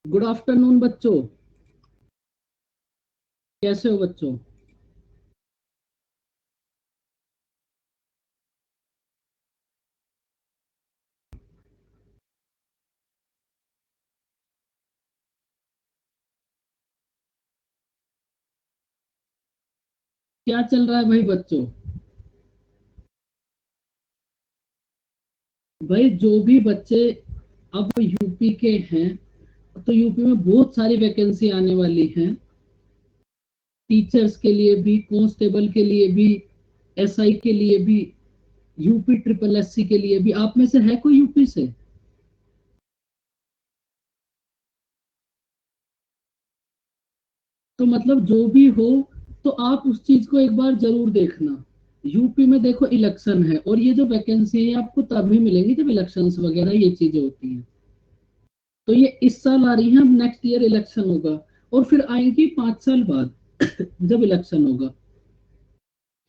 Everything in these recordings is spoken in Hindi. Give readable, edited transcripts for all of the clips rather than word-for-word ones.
गुड आफ्टरनून बच्चों, कैसे हो बच्चों? क्या चल रहा है भाई बच्चों? भाई जो भी बच्चे अब यूपी के हैं, तो यूपी में बहुत सारी वैकेंसी आने वाली हैं। टीचर्स के लिए भी, कांस्टेबल के लिए भी, एसआई के लिए भी, यूपी ट्रिपल एससी के लिए भी। आप में से है कोई यूपी से? तो मतलब जो भी हो, तो आप उस चीज को एक बार जरूर देखना। यूपी में देखो इलेक्शन है, और ये जो वैकेंसी है आपको तभी मिलेंगी जब इलेक्शंस वगैरह ये चीजें होती हैं। तो ये इस साल आ रही है, अब नेक्स्ट ईयर इलेक्शन होगा, और फिर आएंगी 5 साल बाद जब इलेक्शन होगा।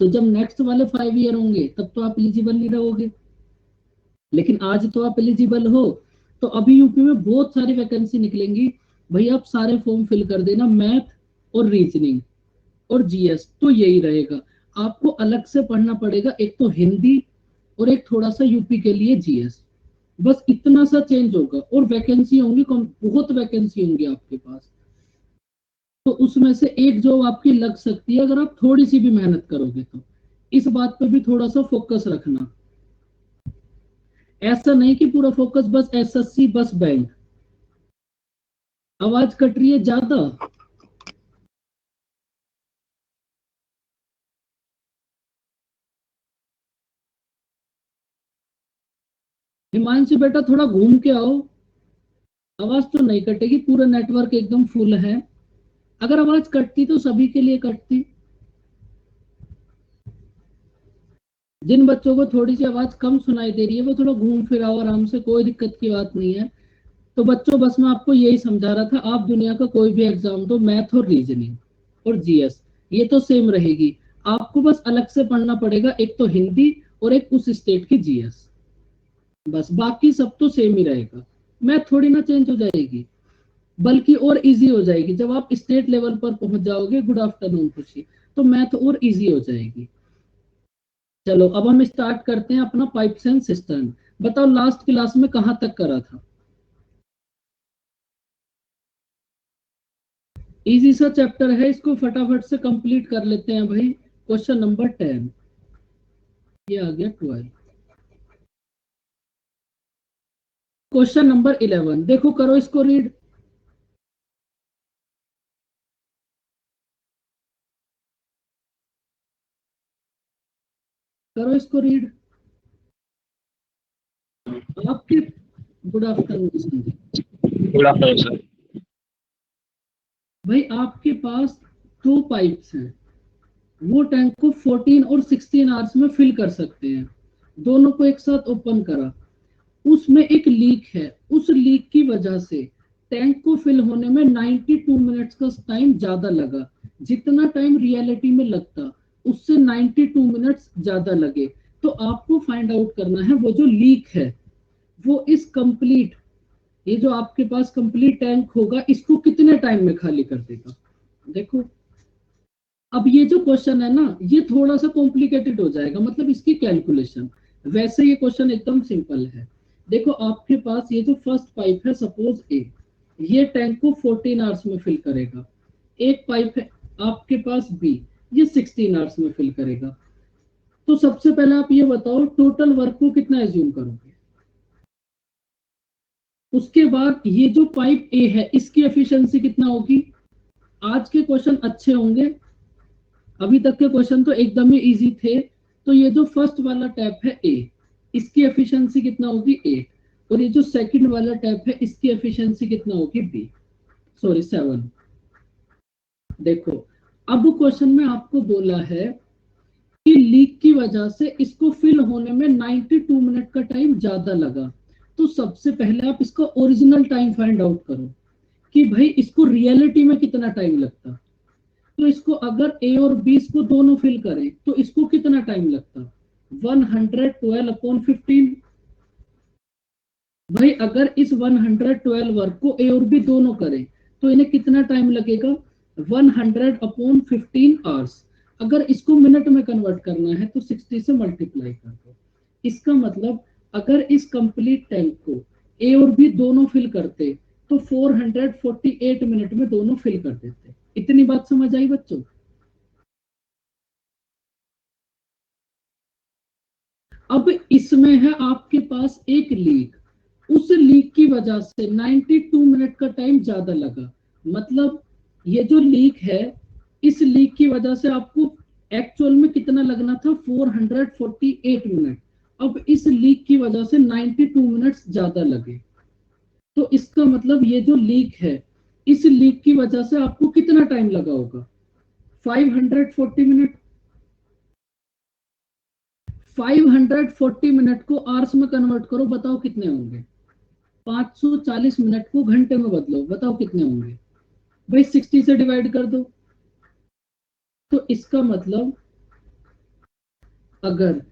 तो जब नेक्स्ट वाले 5 ईयर होंगे तब तो आप एलिजिबल नहीं रहोगे, लेकिन आज तो आप एलिजिबल हो। तो अभी यूपी में बहुत सारी वैकेंसी निकलेंगी। भाई आप सारे फॉर्म फिल कर देना, मैथ और रीजनिंग और जीएस तो यही रहेगा। आपको अलग से पढ़ना पड़ेगा, एक तो हिंदी और एक थोड़ा सा यूपी के लिए जीएस। बस इतना सा चेंज होगा, और वैकेंसी होंगी, बहुत वैकेंसी होंगी आपके पास। तो उसमें से एक जॉब आपकी लग सकती है अगर आप थोड़ी सी भी मेहनत करोगे तो। इस बात पे भी थोड़ा सा फोकस रखना। ऐसा नहीं कि पूरा फोकस बस एसएससी बस बैंक। आवाज कट रही है ज्यादा? हिमांशु बेटा थोड़ा घूम के आओ। आवाज तो नहीं कटेगी, पूरा नेटवर्क एकदम फुल है। अगर आवाज कटती तो सभी के लिए कटती। जिन बच्चों को थोड़ी सी आवाज कम सुनाई दे रही है वो थोड़ा घूम फिर आओ आराम से, कोई दिक्कत की बात नहीं है। तो बच्चों बस मैं आपको यही समझा रहा था, आप दुनिया का कोई भी एग्जाम दो, मैथ और रीजनिंग और जीएस ये तो सेम रहेगी। आपको बस अलग से पढ़ना पड़ेगा, एक तो हिंदी और एक उस स्टेट की जीएस। बस बाकी सब तो सेम ही रहेगा। मैथ थोड़ी ना चेंज हो जाएगी, बल्कि और इजी हो जाएगी जब आप स्टेट लेवल पर पहुंच जाओगे। गुड आफ्टरनून खुशी। तो मैथ और इजी हो जाएगी। चलो अब हम स्टार्ट करते हैं अपना पाइप्स एंड सिस्टम। बताओ लास्ट क्लास में कहां तक करा था? इजी सा चैप्टर है, इसको फटाफट से कंप्लीट कर लेते हैं भाई। क्वेश्चन नंबर 10, ये आ गया 12। क्वेश्चन नंबर 11 देखो, करो इसको रीड। करो इसको रीड। आपके good afternoon Sanjay. Good afternoon sir. भाई आपके पास दो पाइप्स हैं, वो टैंक को 14 और 16 आवर्स में फिल कर सकते हैं। दोनों को एक साथ ओपन करा, उसमें एक लीक है। उस लीक की वजह से टैंक को फिल होने में 92 मिनट्स का टाइम ज्यादा लगा। जितना टाइम रियलिटी में लगता उससे 92 मिनट्स ज्यादा लगे। तो आपको फाइंड आउट करना है वो जो लीक है वो इस कंप्लीट, ये जो आपके पास कंप्लीट टैंक होगा इसको कितने टाइम में खाली कर देगा। देखो अब ये जो क्वेश्चन है ना, ये थोड़ा सा कॉम्प्लिकेटेड हो जाएगा, मतलब इसकी कैलकुलेशन। वैसे ये क्वेश्चन एकदम सिंपल है। देखो आपके पास ये जो फर्स्ट पाइप है, सपोज ए, ये टैंक को 14 आवर्स में फिल करेगा। एक पाइप है आपके पास बी, ये 16 आवर्स में फिल करेगा। तो सबसे पहले आप ये बताओ टोटल वर्क को कितना एज्यूम करोगे। उसके बाद ये जो पाइप ए है इसकी एफिशिएंसी कितना होगी। आज के क्वेश्चन अच्छे होंगे, अभी तक के क्वेश्चन तो एकदम ही इजी थे। तो ये जो फर्स्ट वाला टैप है ए, इसकी एफिशिएंसी कितना होगी 8, और ये जो सेकंड वाला टैप है इसकी एफिशिएंसी कितना होगी बी, सॉरी 7। देखो अब क्वेश्चन में आपको बोला है कि लीक की वजह से इसको फिल होने में 92 मिनट का टाइम ज्यादा लगा। तो सबसे पहले आप इसका ओरिजिनल टाइम फाइंड आउट करो कि भाई इसको रियलिटी में कितना टाइम लगता। तो इसको अगर ए और बी इसको दोनों फिल करें तो इसको कितना टाइम लगता, 112 अपॉन 15। भाई अगर इस 112 वर्क को ए और बी दोनों करें तो इन्हें कितना टाइम लगेगा, 100/15 आवर्स। अगर इसको मिनट में कन्वर्ट करना है तो 60 से मल्टीप्लाई कर दो। इसका मतलब अगर इस कंप्लीट टैंक को ए और बी दोनों फिल करते तो 448 मिनट में दोनों फिल कर देते। इतनी बात समझ आई बच्चों? अब इसमें है आपके पास एक लीक, उस लीक की वजह से 92 मिनट का टाइम ज्यादा लगा। मतलब ये जो लीक है, इस लीक की वजह से आपको एक्चुअल में कितना लगना था, 448 मिनट। अब इस लीक की वजह से 92 मिनट्स ज्यादा लगे। तो इसका मतलब ये जो लीक है, इस लीक की वजह से आपको कितना टाइम लगा होगा, 540 मिनट। 540 मिनट को आवर्स में कन्वर्ट करो, बताओ कितने होंगे। 540 मिनट को घंटे में बदलो, बताओ कितने होंगे। भाई 60 से डिवाइड कर दो। तो इसका मतलब अगर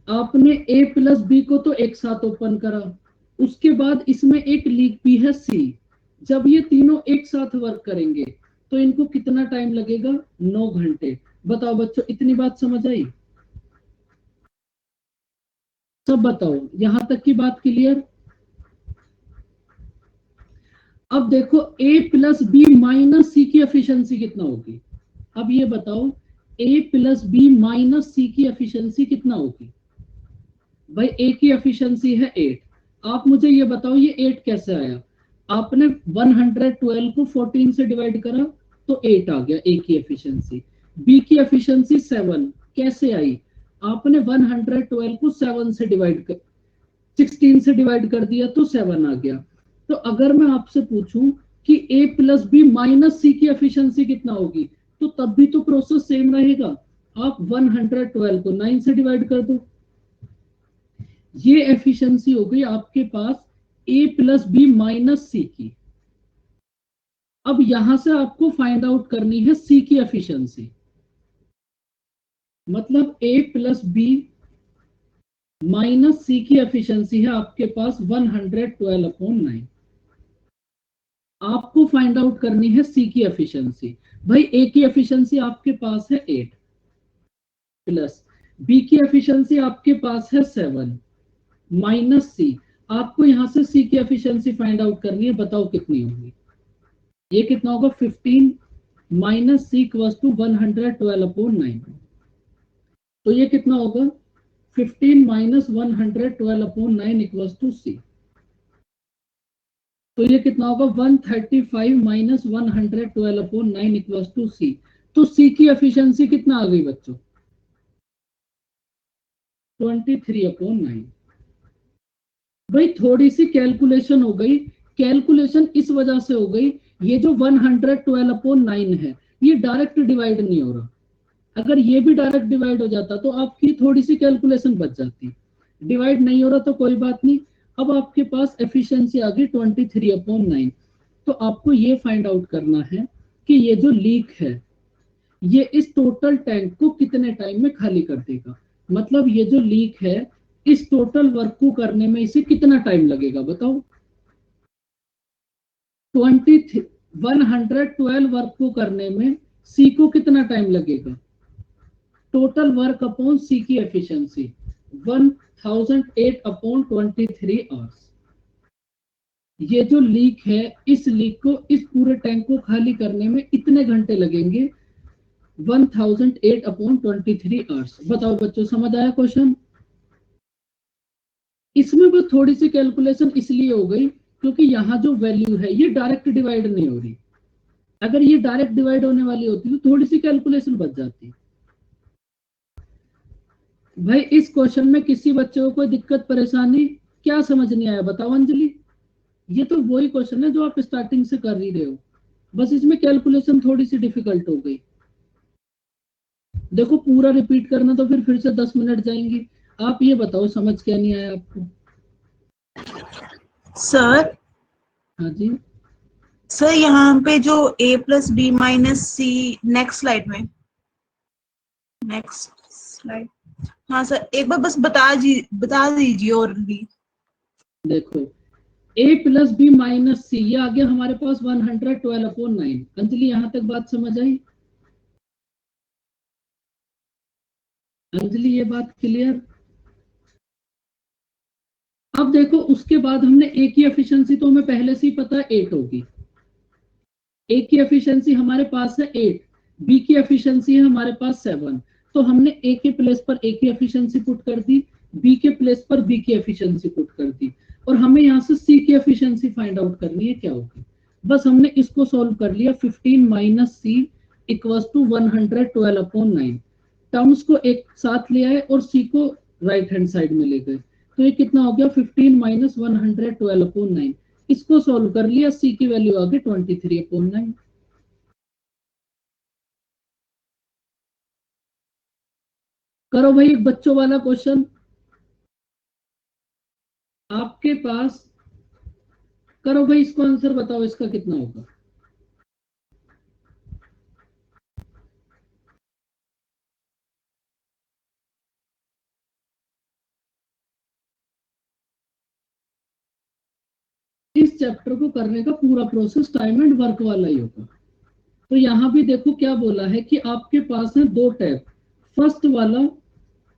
आपने ए प्लस बी को तो एक साथ ओपन करा, उसके बाद इसमें एक लीक भी है सी, जब ये तीनों एक साथ वर्क करेंगे तो इनको कितना टाइम लगेगा, 9 घंटे। बताओ बच्चों, इतनी बात समझ आई? सब बताओ, यहां तक की बात क्लियर? अब देखो ए प्लस बी माइनस सी की एफिशिएंसी कितना होगी। अब ये बताओ ए प्लस बी माइनस सी की एफिशिएंसी कितना होगी। भाई ए की एफिशिएंसी है 8। आप मुझे ये बताओ ये 8 कैसे आया। आपने 112 को 14 से डिवाइड करा तो 8 आ गया ए की एफिशिएंसी। बी की एफिशिएंसी 7 कैसे आई, आपने 112 को 7 से डिवाइड कर 16 से डिवाइड कर दिया तो 7 आ गया। तो अगर मैं आपसे पूछूं कि ए प्लस बी माइनस सी की एफिशिएंसी कितना होगी, तो तब भी तो प्रोसेस सेम रहेगा। आप 112 को 9 से डिवाइड कर दो। ये एफिशिएंसी हो गई आपके पास ए प्लस बी माइनस सी की। अब यहां से आपको फाइंड आउट करनी है सी की एफिशिएंसी। मतलब ए प्लस बी माइनस सी की एफिशिएंसी है आपके पास 112/9। आपको फाइंड आउट करनी है सी की एफिशिएंसी। भाई ए की एफिशिएंसी आपके पास है 8 प्लस बी की एफिशिएंसी आपके पास है 7 माइनस सी। आपको यहां से सी की एफिशिएंसी फाइंड आउट करनी है, बताओ कितनी होगी। ये कितना होगा, 15 माइनस सी इक्वल्स टू 112/9। तो ये कितना होगा, 15 माइनस 112/9 इक्वल्स टू सी। तो ये कितना होगा, 135 माइनस 112/9 इक्वल्स टू सी। तो सी की एफिशिएंसी कितना आ गई बच्चों, 23/9। भाई थोड़ी सी कैलकुलेशन हो गई। कैलकुलेशन इस वजह से हो गई, ये जो 112/9 है ये डायरेक्ट डिवाइड नहीं हो रहा। अगर ये भी डायरेक्ट डिवाइड हो जाता तो आपकी थोड़ी सी कैलकुलेशन बच जाती। डिवाइड नहीं हो रहा तो कोई बात नहीं। अब आपके पास एफिशिएंसी आ गई 23/9। तो आपको ये फाइंड आउट करना है कि ये जो लीक है ये इस टोटल टैंक को कितने टाइम में खाली कर देगा। मतलब ये जो लीक है इस टोटल वर्क को करने में इसे कितना टाइम लगेगा, बताओ। 112 वर्क को करने में सी को कितना टाइम लगेगा, टोटल वर्क अपॉन सी की एफिशिएंसी 1008/23 आवर्स। ये जो लीक है इस लीक को, इस पूरे टैंक को खाली करने में इतने घंटे लगेंगे, 1008/23 आवर्स। बताओ बच्चों, समझ आया क्वेश्चन? इसमें बस थोड़ी सी कैलकुलेशन इसलिए हो गई क्योंकि यहाँ जो वैल्यू है ये डायरेक्ट डिवाइड नहीं हो रही। अगर ये डायरेक्ट डिवाइड होने वाली होती तो थोड़ी सी कैलकुलेशन बच जाती। भाई इस क्वेश्चन में किसी बच्चे को कोई दिक्कत परेशानी, क्या समझ नहीं आया, बताओ अंजलि। ये तो वही क्वेश्चन है जो आप स्टार्टिंग से कर ही रहे हो, बस इसमें कैलकुलेशन थोड़ी सी डिफिकल्ट हो गई। देखो पूरा रिपीट करना तो फिर से 10 मिनट जाएंगी। आप ये बताओ समझ क्या नहीं आया आपको। सर हाँ जी, सर यहाँ पे जो a plus b minus c, next slide में, नेक्स्ट स्लाइड, हाँ सर एक बार बस बता दीजिए और भी। देखो a plus b minus c, ये आ गया हमारे पास 112/9। अंजलि यहां तक बात समझ आई? अंजलि ये बात क्लियर? अब देखो उसके बाद हमने ए की एफिशिएंसी तो हमें पहले से ही पता है 8 होगी। ए की एफिशिएंसी हमारे पास है 8, बी की एफिशिएंसी है हमारे पास 7। तो हमने ए के प्लेस पर ए की एफिशिएंसी पुट कर दी, बी के प्लेस पर बी की एफिशिएंसी पुट कर दी, और हमें यहाँ से सी की एफिशिएंसी फाइंड आउट करनी है क्या होगी। बस हमने इसको सॉल्व कर लिया। 15 minus c equals to 112/9। Terms को एक साथ ले आए और सी को राइट हैंड साइड में ले गए, तो ये कितना हो गया 15 माइनस 112/9। इसको सॉल्व कर लिया, सी की वैल्यू आ गई 23/9। करो भाई एक बच्चों वाला क्वेश्चन आपके पास। करो भाई इसको आंसर बताओ, इसका कितना होगा। इस चैप्टर को करने का पूरा प्रोसेस टाइम एंड वर्क वाला ही होगा। तो यहाँ भी देखो क्या बोला है कि आपके पास है दो टैब। फर्स्ट वाला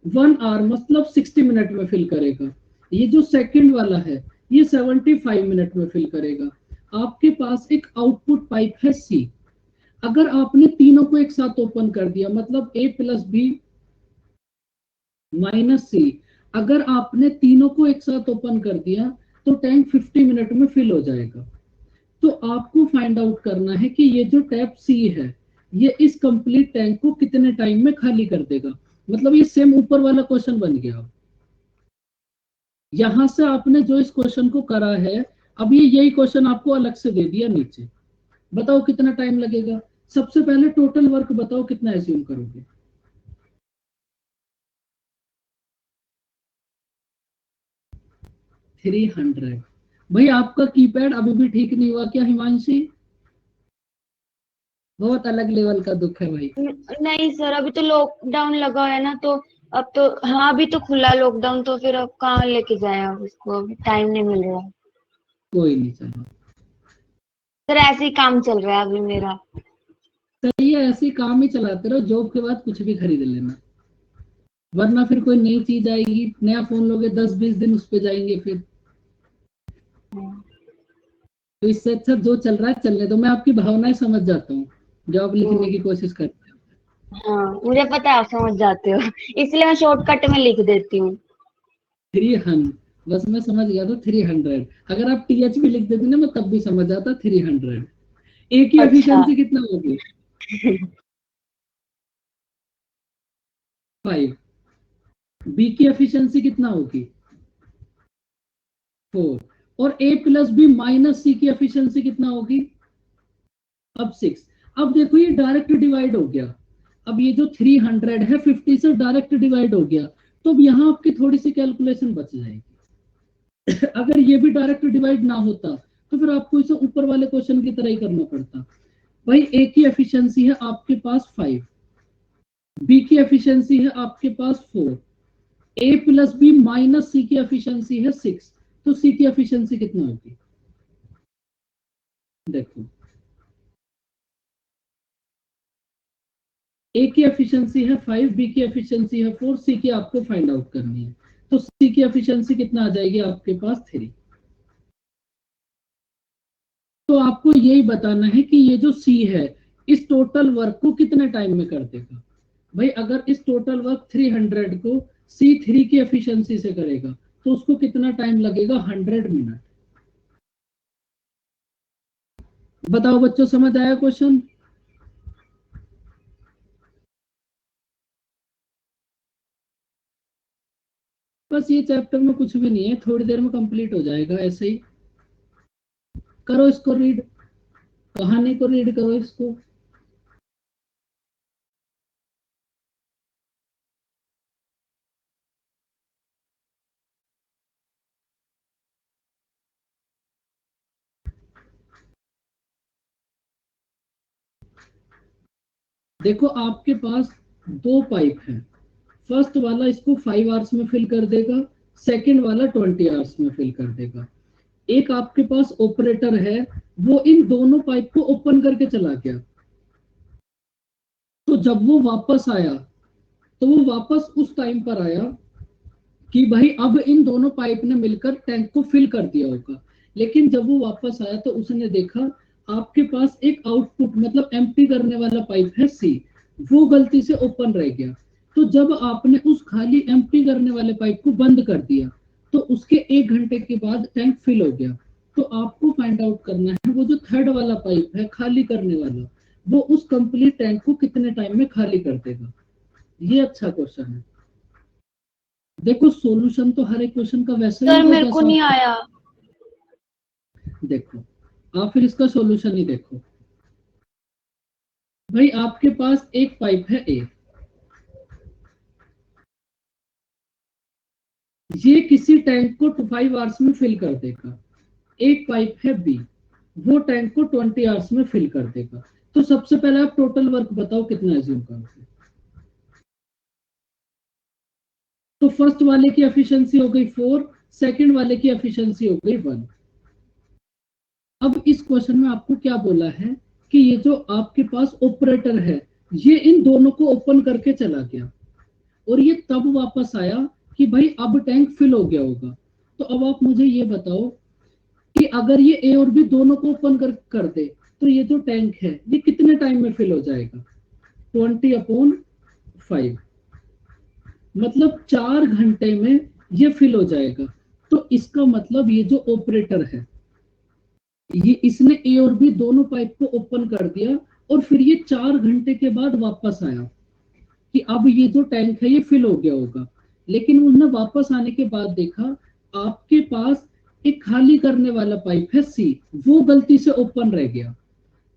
1 आवर मतलब 60 मिनट में फिल करेगा। ये जो सेकंड वाला है ये 75 मिनट में फिल करेगा। आपके पास एक आउटपुट पाइप है सी। अगर आपने तीनों को एक साथ ओपन कर दिया, मतलब ए प्लस बी माइनस सी, अगर आपने तीनों को एक साथ ओपन कर दिया तो टैंक 50 मिनट में फिल हो जाएगा। तो आपको फाइंड आउट करना है कि ये जो टैप सी है ये इस कंप्लीट टैंक को कितने टाइम में खाली कर देगा। मतलब ये सेम ऊपर वाला क्वेश्चन बन गया। यहां से आपने जो इस क्वेश्चन को करा है, अब ये यही क्वेश्चन आपको अलग से दे दिया नीचे। बताओ कितना टाइम लगेगा। सबसे पहले टोटल वर्क बताओ कितना एज्यूम करोगे। 300। भाई आपका कीपैड अभी भी ठीक नहीं हुआ क्या हिमांशी? बहुत अलग लेवल का दुख है भाई। नहीं सर, अभी तो लॉकडाउन लगा है ना, तो अब तो हाँ अभी तो खुला लॉकडाउन, तो फिर अब कहाँ लेके जाए, अब इसको अभी टाइम नहीं मिल रहा। कोई नहीं, चलो सर ऐसे ही काम चल रहा है अभी मेरा। सही है, ऐसे ही काम ही चलाते रहो। जॉब के बाद कुछ भी खरीद लेना, वरना फिर कोई नई चीज आएगी, नया फोन लोगे 10-20 दिन उस पे जाएंगे फिर। तो इससे अच्छा जो चल रहा है चलने दो। मैं आपकी भावनाएं समझ जाता हूँ, जॉब लिखने की कोशिश करते हो। हाँ मुझे पता है, आप समझ जाते हो इसलिए मैं शॉर्टकट में लिख देती हूँ। 300, बस मैं समझ गया था 300। अगर आप टीएच भी लिख देते ना मैं तब भी समझ जाता 300। ए की अच्छा एफिशिएंसी कितना होगी? 5। बी की एफिशिएंसी कितना होगी? 4। और ए प्लस बी माइनस सी की एफिशिएंसी कितना होगी? अब 6। अब देखो ये डायरेक्ट डिवाइड हो गया। अब ये जो 300 है 50 से डायरेक्ट डिवाइड हो गया, तो अब यहाँ आपकी थोड़ी सी कैलकुलेशन बच जाएगी। अगर ये भी डायरेक्ट डिवाइड ना होता तो फिर आपको इसे ऊपर वाले क्वेश्चन की तरह ही करना पड़ता। भाई ए की एफिशिएंसी है आपके पास 5, बी की एफिशिएंसी है आपके पास 4, ए प्लस बी माइनस सी की एफिशिएंसी है 6। तो सी की एफिशिएंसी कितना होगी? देखो ए की एफिशिएंसी है 5, बी की एफिशिएंसी है 4, सी की आपको फाइंड आउट करनी है। तो सी की एफिशिएंसी कितना आ जाएगी आपके पास? 3। तो आपको यही बताना है कि ये जो सी है इस टोटल वर्क को कितने टाइम में कर देगा। भाई अगर इस टोटल वर्क 300 को सी 3 की एफिशिएंसी से करेगा तो उसको कितना टाइम लगेगा? 100 मिनट। बताओ बच्चों, समझ आया क्वेश्चन? बस ये चैप्टर में कुछ भी नहीं है, थोड़ी देर में कंप्लीट हो जाएगा ऐसे ही। करो इसको रीड, कहानी को रीड करो इसको। देखो आपके पास दो पाइप हैं। फर्स्ट वाला इसको 5 आवर्स में फिल कर देगा, सेकंड वाला 20 आवर्स में फिल कर देगा। एक आपके पास ऑपरेटर है, वो इन दोनों पाइप को ओपन करके चला गया, तो जब वो वापस आया तो वो वापस उस टाइम पर आया कि भाई अब इन दोनों पाइप ने मिलकर टैंक को फिल कर दिया होगा। लेकिन जब वो वापस आया तो उसने देखा आपके पास एक आउटपुट मतलब एम्प्टी करने वाला पाइप है सी, वो गलती से ओपन रह गया। तो जब आपने उस खाली एम्प्टी करने वाले पाइप को बंद कर दिया तो उसके 1 घंटे के बाद टैंक फिल हो गया। तो आपको फाइंड आउट करना है वो जो थर्ड वाला पाइप है खाली करने वाला, वो उस कंप्लीट टैंक को कितने टाइम में खाली कर देगा। ये अच्छा क्वेश्चन है। देखो सॉल्यूशन तो हर एक क्वेश्चन का वैसे ही सर होगा मेरे को जैसा नहीं आया। देखो, आप फिर इसका सॉल्यूशन ही देखो। भाई आपके पास एक पाइप है ए, ये किसी टैंक को 5 आवर्स में फिल कर देगा। एक पाइप है बी, वो टैंक को 20 आवर्स में फिल कर देगा। तो सबसे पहले आप टोटल वर्क बताओ कितना एज्यूम करोगे। तो फर्स्ट वाले की एफिशिएंसी हो गई 4, सेकंड वाले की एफिशिएंसी हो गई 1। अब इस क्वेश्चन में आपको क्या बोला है कि ये जो आपके पास ऑपरेटर है ये इन दोनों को ओपन करके चला गया और ये तब वापस आया कि भाई अब टैंक फिल हो गया होगा। तो अब आप मुझे ये बताओ कि अगर ये ए और बी दोनों को ओपन कर दे तो ये जो टैंक है ये कितने टाइम में फिल हो जाएगा। 20/5, मतलब 4 घंटे में ये फिल हो जाएगा। तो इसका मतलब ये जो ऑपरेटर है ये इसने ए और बी दोनों पाइप को ओपन कर दिया और फिर ये 4 घंटे के बाद वापस आया कि अब ये जो टैंक है ये फिल हो गया होगा। लेकिन उसने वापस आने के बाद देखा आपके पास एक खाली करने वाला पाइप है सी, वो गलती से ओपन रह गया।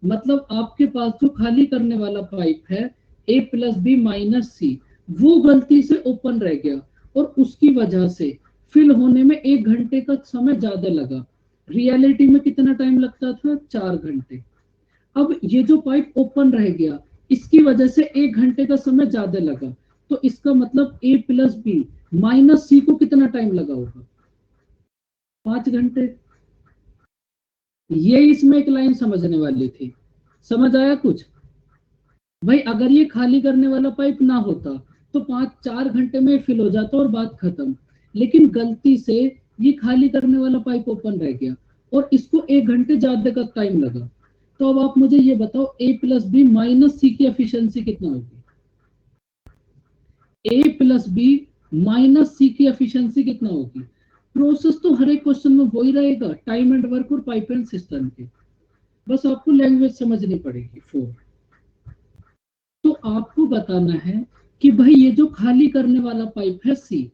मतलब आपके पास जो खाली करने वाला पाइप है ए प्लस बी माइनस सी, वो गलती से ओपन रह गया और उसकी वजह से फिल होने में 1 घंटे का समय ज्यादा लगा। रियलिटी में कितना टाइम लगता था, 4 घंटे। अब ये जो पाइप ओपन रह गया इसकी वजह से 1 घंटे का समय ज्यादा लगा। तो इसका मतलब ए प्लस बी माइनस सी को कितना टाइम लगा होगा, 5 घंटे। ये इसमें एक लाइन समझने वाली थी। समझ आया कुछ। भाई अगर ये खाली करने वाला पाइप ना होता तो 4 घंटे में फिल हो जाता और बात खत्म। लेकिन गलती से ये खाली करने वाला पाइप ओपन रह गया और इसको 1 घंटे ज्यादा का टाइम लगा। तो अब आप मुझे ये बताओ ए प्लस बी माइनस सी की एफिशिएंसी कितना होगी। ए प्लस बी माइनस सी की एफिशिएंसी कितना होगी। प्रोसेस तो हर एक क्वेश्चन में वही रहेगा, टाइम एंड वर्क और पाइप एंड सिस्टम के। बस आपको लैंग्वेज समझनी पड़ेगी। 4, तो आपको बताना है कि भाई ये जो खाली करने वाला पाइप है सी,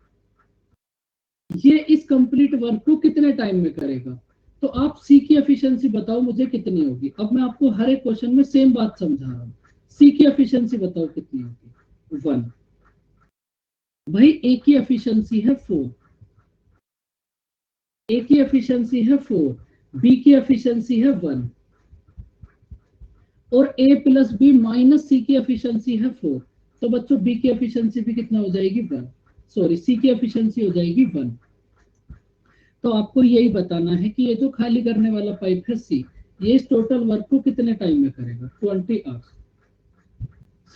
ये इस कंप्लीट वर्क को कितने टाइम में करेगा। तो आप सी की एफिशिएंसी बताओ मुझे कितनी होगी। अब मैं आपको हर एक क्वेश्चन में सेम बात समझा रहा हूँ। सी की एफिशिएंसी बताओ कितनी होगी, 1। भाई ए की एफिशिएंसी है 4, ए की एफिशिएंसी है 4, बी की एफिशिएंसी है 1 और ए प्लस बी माइनस सी की एफिशिएंसी है 4। तो बच्चों बी की एफिशिएंसी भी कितना हो जाएगी, 1। सॉरी, सी की एफिशिएंसी हो जाएगी 1। तो आपको यही बताना है कि ये जो खाली करने वाला पाइप है सी, ये इस टोटल वर्क को कितने टाइम में करेगा, 20 आवर्स।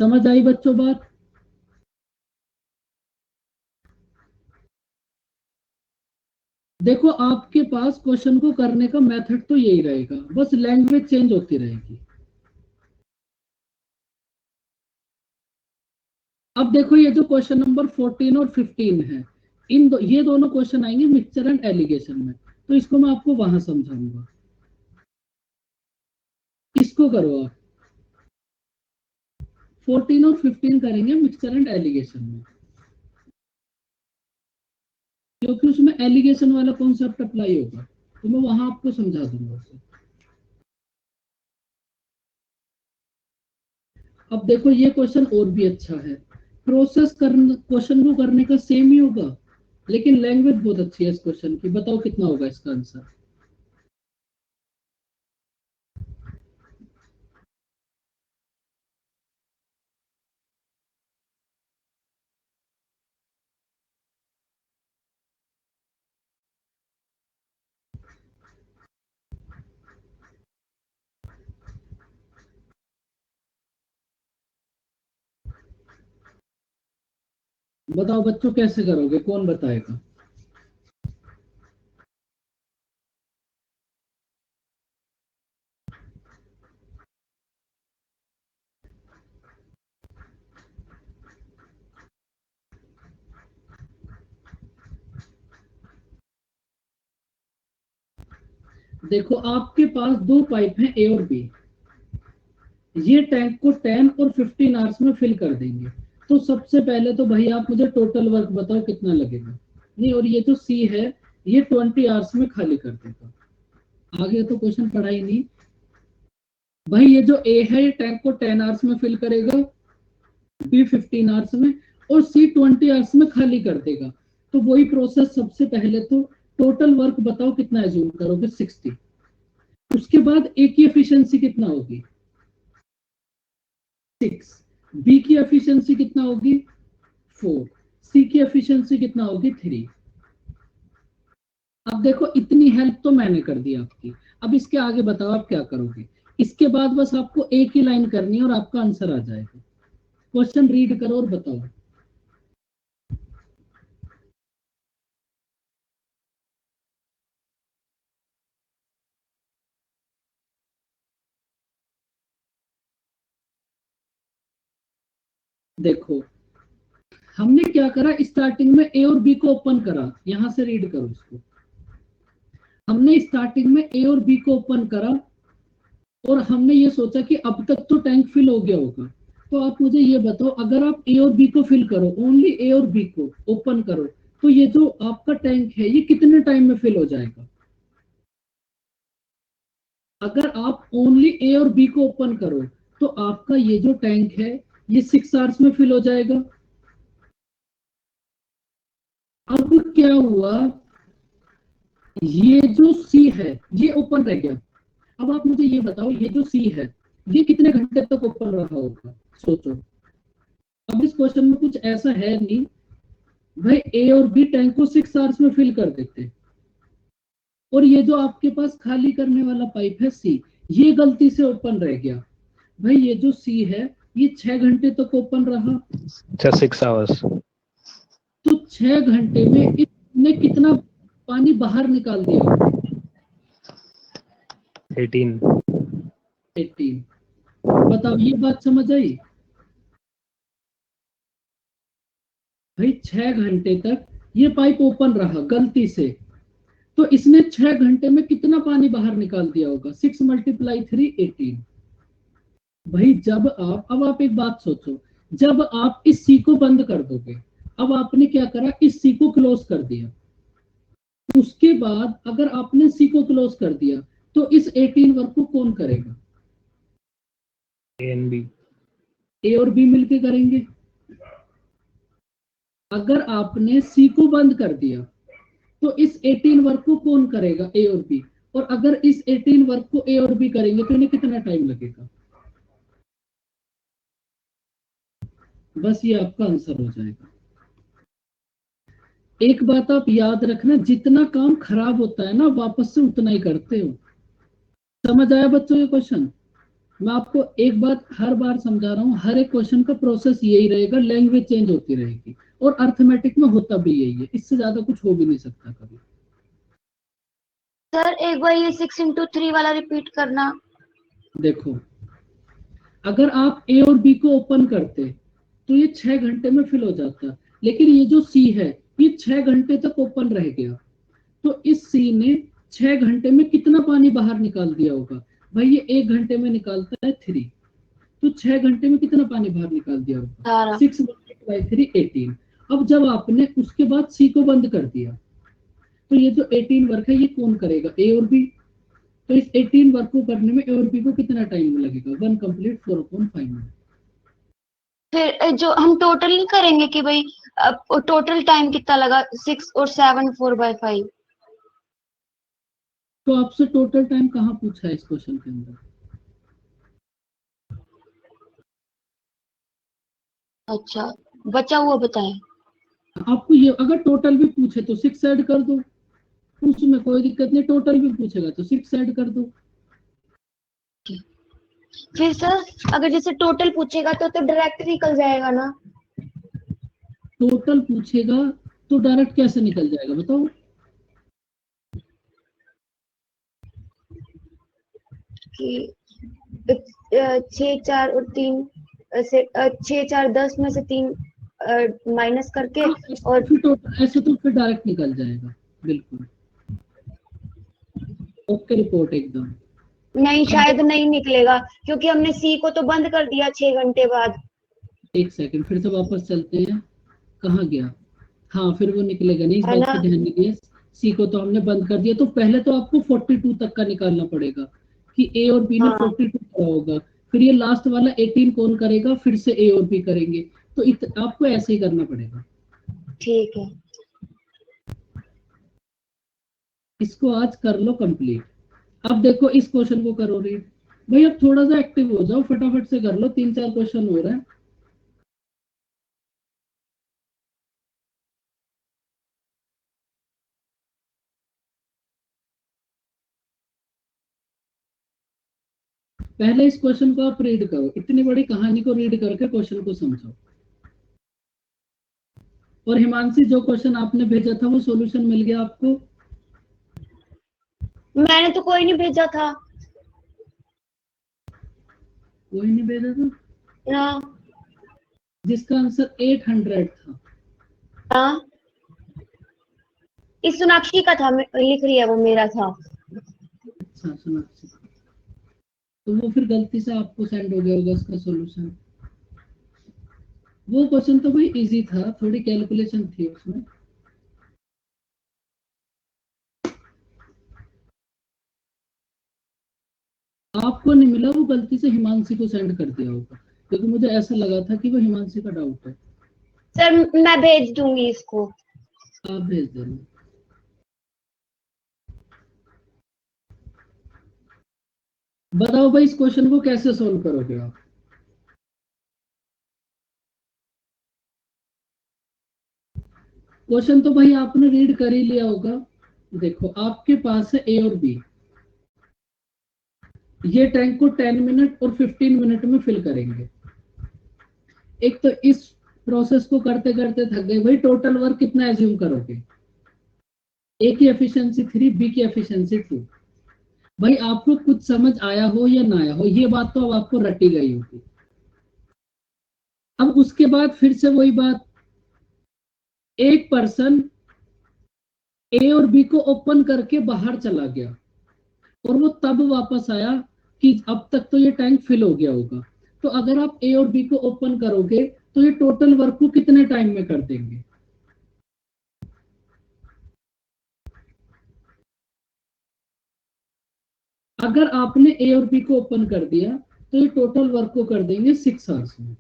समझ आई बच्चों बात। देखो आपके पास क्वेश्चन को करने का मेथड तो यही रहेगा, बस लैंग्वेज चेंज होती रहेगी। अब देखो ये जो क्वेश्चन नंबर 14 और 15 है, ये दोनों क्वेश्चन आएंगे मिक्सचर एंड एलिगेशन में, तो इसको मैं आपको वहां समझाऊंगा। इसको करो आप, 14 और 15 करेंगे मिक्सचर एंड एलिगेशन में, क्योंकि उसमें एलिगेशन वाला कॉन्सेप्ट अप्लाई होगा, तो मैं वहां आपको समझा दूंगा उसे। अब देखो ये क्वेश्चन और भी अच्छा है। प्रोसेस करने क्वेश्चन को करने का सेम ही होगा, लेकिन लैंग्वेज बहुत अच्छी है इस क्वेश्चन की। बताओ कितना होगा इसका आंसर। बताओ बच्चों कैसे करोगे, कौन बताएगा? देखो आपके पास दो पाइप हैं ए और बी, ये टैंक को 10 और 15 आवर्स में फिल कर देंगे। तो सबसे पहले तो भाई आप मुझे टोटल वर्क बताओ कितना लगेगा। नहीं, और ये जो सी है ये 20 आवर्स में खाली कर देगा। आगे तो क्वेश्चन पढ़ा ही नहीं। भाई ये जो ए है ये टैंक को 10 आवर्स में फिल करेगा, बी 15 आवर्स में, और सी 20 आवर्स में खाली कर देगा। तो वही प्रोसेस, सबसे पहले तो टोटल वर्क बताओ कितना एज्यूम करोगे, 60। उसके बाद ए की एफिशिएंसी कितना होगी, 6। बी की एफिशिएंसी कितना होगी, 4। सी की एफिशिएंसी कितना होगी, 3। अब देखो इतनी हेल्प तो मैंने कर दी आपकी। अब इसके आगे बताओ आप क्या करोगे। इसके बाद बस आपको एक ही लाइन करनी है और आपका आंसर आ जाएगा। क्वेश्चन रीड करो और बताओ। देखो हमने क्या करा, स्टार्टिंग में ए और बी को ओपन करा, यहां से रीड करो इसको। हमने स्टार्टिंग में ए और बी को ओपन करा और हमने ये सोचा कि अब तक तो टैंक फिल हो गया होगा। तो आप मुझे ये बताओ, अगर आप ए और बी को फिल करो, ओनली ए और बी को ओपन करो, तो ये जो आपका टैंक है ये कितने टाइम में फिल हो जाएगा? अगर आप ओनली ए और बी को ओपन करो तो आपका ये जो टैंक है ये 6 आवर्स में फिल हो जाएगा। अब क्या हुआ, ये जो सी है ये ओपन रह गया। अब आप मुझे ये बताओ, ये जो सी है ये कितने घंटे तक ओपन रहा होगा, सोचो। अब इस क्वेश्चन में कुछ ऐसा है नहीं, भाई ए और बी टैंक को 6 आवर्स में फिल कर देते, और ये जो आपके पास खाली करने वाला पाइप है सी, ये गलती से ओपन रह गया। भाई ये जो सी है ये 6 घंटे तक ओपन रहा। 6 आवर्स। तो 6 घंटे में इसने कितना पानी बाहर निकाल दिया? 18। बताओ ये बात समझ आई? भाई 6 घंटे तक ये पाइप ओपन रहा गलती से, तो इसने 6 घंटे में कितना पानी बाहर निकाल दिया होगा? 6 × 3 18। भाई जब आप, अब आप एक बात सोचो, जब आप इस सी को बंद कर दोगे, अब आपने क्या करा, इस सी को क्लोज कर दिया। उसके बाद अगर आपने सी को क्लोज कर दिया तो इस 18 वर्क को कौन करेगा? A and B. ए और बी मिलके करेंगे। अगर आपने सी को बंद कर दिया तो इस 18 वर्क को कौन करेगा, ए और बी। और अगर इस 18 वर्क को ए और बी करेंगे तो इन्हें कितना टाइम लगेगा? बस ये आपका आंसर हो जाएगा। एक बात आप याद रखना, जितना काम खराब होता है ना वापस से उतना ही करते हो। समझ आया बच्चों ये क्वेश्चन? मैं आपको एक बात हर बार समझा रहा हूँ, हर एक क्वेश्चन का प्रोसेस यही रहेगा, लैंग्वेज चेंज होती रहेगी, और अर्थमेटिक में होता भी यही है, इससे ज्यादा कुछ हो भी नहीं सकता कभी। सर एक बार ये 6 × 3 वाला रिपीट करना। देखो अगर आप ए और बी को ओपन करते तो ये 6 घंटे में फिल हो जाता, लेकिन ये जो सी है ये 6 घंटे तक ओपन रह गया। तो इस सी ने 6 घंटे में कितना पानी बाहर निकाल दिया होगा? भाई ये 1 घंटे में निकालता है 3, तो 6 घंटे में कितना पानी बाहर निकाल दिया होगा? 6 × 3 18। अब जब आपने उसके बाद सी को बंद कर दिया तो ये जो 18 वर्क है ये कौन करेगा, ए और बी। तो इस 18 वर्क को करने में ए और बी को कितना टाइम लगेगा? 1 कंप्लीट 4/5 मिनट। फिर जो हम टोटल नहीं करेंगे कि भाई टोटल टाइम कितना लगा, 6 और 7 4/5। तो आपसे टोटल टाइम कहाँ पूछा है इस क्वेश्चन के अंदर? अच्छा बचा हुआ बताएं। आपको ये अगर टोटल भी पूछे तो 6 ऐड कर दो, उसमें कोई दिक्कत नहीं। टोटल भी पूछेगा तो 6 ऐड कर दो। फिर सर अगर जैसे टोटल पूछेगा तो डायरेक्ट निकल जाएगा ना? टोटल पूछेगा तो डायरेक्ट कैसे निकल जाएगा बताओ? कि 6 4 और 3 से 6 4 10 में से 3 माइनस करके हाँ, और ऐसे तो फिर डायरेक्ट निकल जाएगा। बिल्कुल ओके रिपोर्ट एकदम। नहीं, अब शायद नहीं निकलेगा क्योंकि हमने सी को तो बंद कर दिया 6 घंटे बाद। एक सेकंड फिर से वापस चलते हैं, कहाँ गया? हाँ फिर वो निकलेगा नहीं, इस है बात ना? पे ध्यान दीजिए। सी को तो हमने बंद कर दिया, तो पहले तो आपको 42 तक का निकालना पड़ेगा कि ए और बी ने हाँ 42 करा होगा, फिर ये लास्ट वाला 18 कौन करेगा, फिर से ए और बी करेंगे, तो आपको ऐसे ही करना पड़ेगा। ठीक है। इसको आज कर लो कंप्लीट। अब देखो इस क्वेश्चन को करो रीड। भाई अब थोड़ा सा एक्टिव हो जाओ, फटाफट से कर लो, 3 4 क्वेश्चन हो रहे हैं। पहले इस क्वेश्चन को आप रीड करो, इतनी बड़ी कहानी को रीड करके क्वेश्चन को समझो। और हिमांशी जो क्वेश्चन आपने भेजा था वो सॉल्यूशन मिल गया आपको? मैंने तो कोई नहीं भेजा था कोई नहीं भेजा था? ना। जिसका आंसर 800 था। हाँ, इस सोनाक्षी का था, लिख रही है वो, मेरा था। अच्छा सोनाक्षी, तो वो फिर गलती से आपको सेंड हो गया होगा उसका सॉल्यूशन। वो क्वेश्चन तो भाई इजी था, थोड़ी कैलकुलेशन थी उसमें। आपको नहीं मिला, वो गलती से हिमांशी को सेंड कर दिया होगा, क्योंकि मुझे ऐसा लगा था कि वो हिमांशी का डाउट है। सर मैं भेज दूंगी इसको। आप भेज देना। बताओ भाई इस क्वेश्चन को कैसे सोल्व करोगे आप? क्वेश्चन तो भाई आपने रीड कर ही लिया होगा। देखो आपके पास है ए और बी, ये टैंक को 10 मिनट और 15 मिनट में फिल करेंगे। एक तो इस प्रोसेस को करते करते थक गए भाई, टोटल वर्क कितना एज्यूम करोगे? ए की एफिशिएंसी 3, बी की एफिशिएंसी 2। भाई आपको कुछ समझ आया हो या ना आया हो, ये बात तो अब आपको रटी गई होगी। अब उसके बाद फिर से वही बात, एक पर्सन ए और बी को ओपन करके बाहर चला गया और वो तब वापस आया कि अब तक तो ये टैंक फिल हो गया होगा। तो अगर आप ए और बी को ओपन करोगे तो ये टोटल वर्क को कितने टाइम में कर देंगे? अगर आपने ए और बी को ओपन कर दिया तो ये टोटल वर्क को कर देंगे 6 आवर्स में।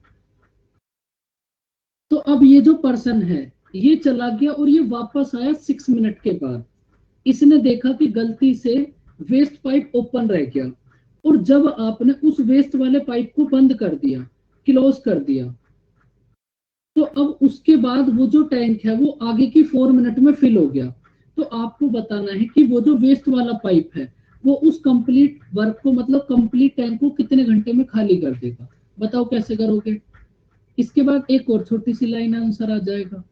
तो अब ये जो पर्सन है ये चला गया और ये वापस आया 6 मिनट के बाद। इसने देखा कि गलती से वेस्ट पाइप ओपन रह गया, और जब आपने उस वेस्ट वाले पाइप को बंद कर दिया, क्लोज कर दिया, तो अब उसके बाद वो जो टैंक है वो आगे की 4 मिनट में फिल हो गया। तो आपको बताना है कि वो जो वेस्ट वाला पाइप है वो उस कंप्लीट वर्क को, मतलब कंप्लीट टैंक को कितने घंटे में खाली कर देगा। बताओ कैसे करोगे? इसके बाद एक और छोटी सी लाइन आंसर आ जाएगा।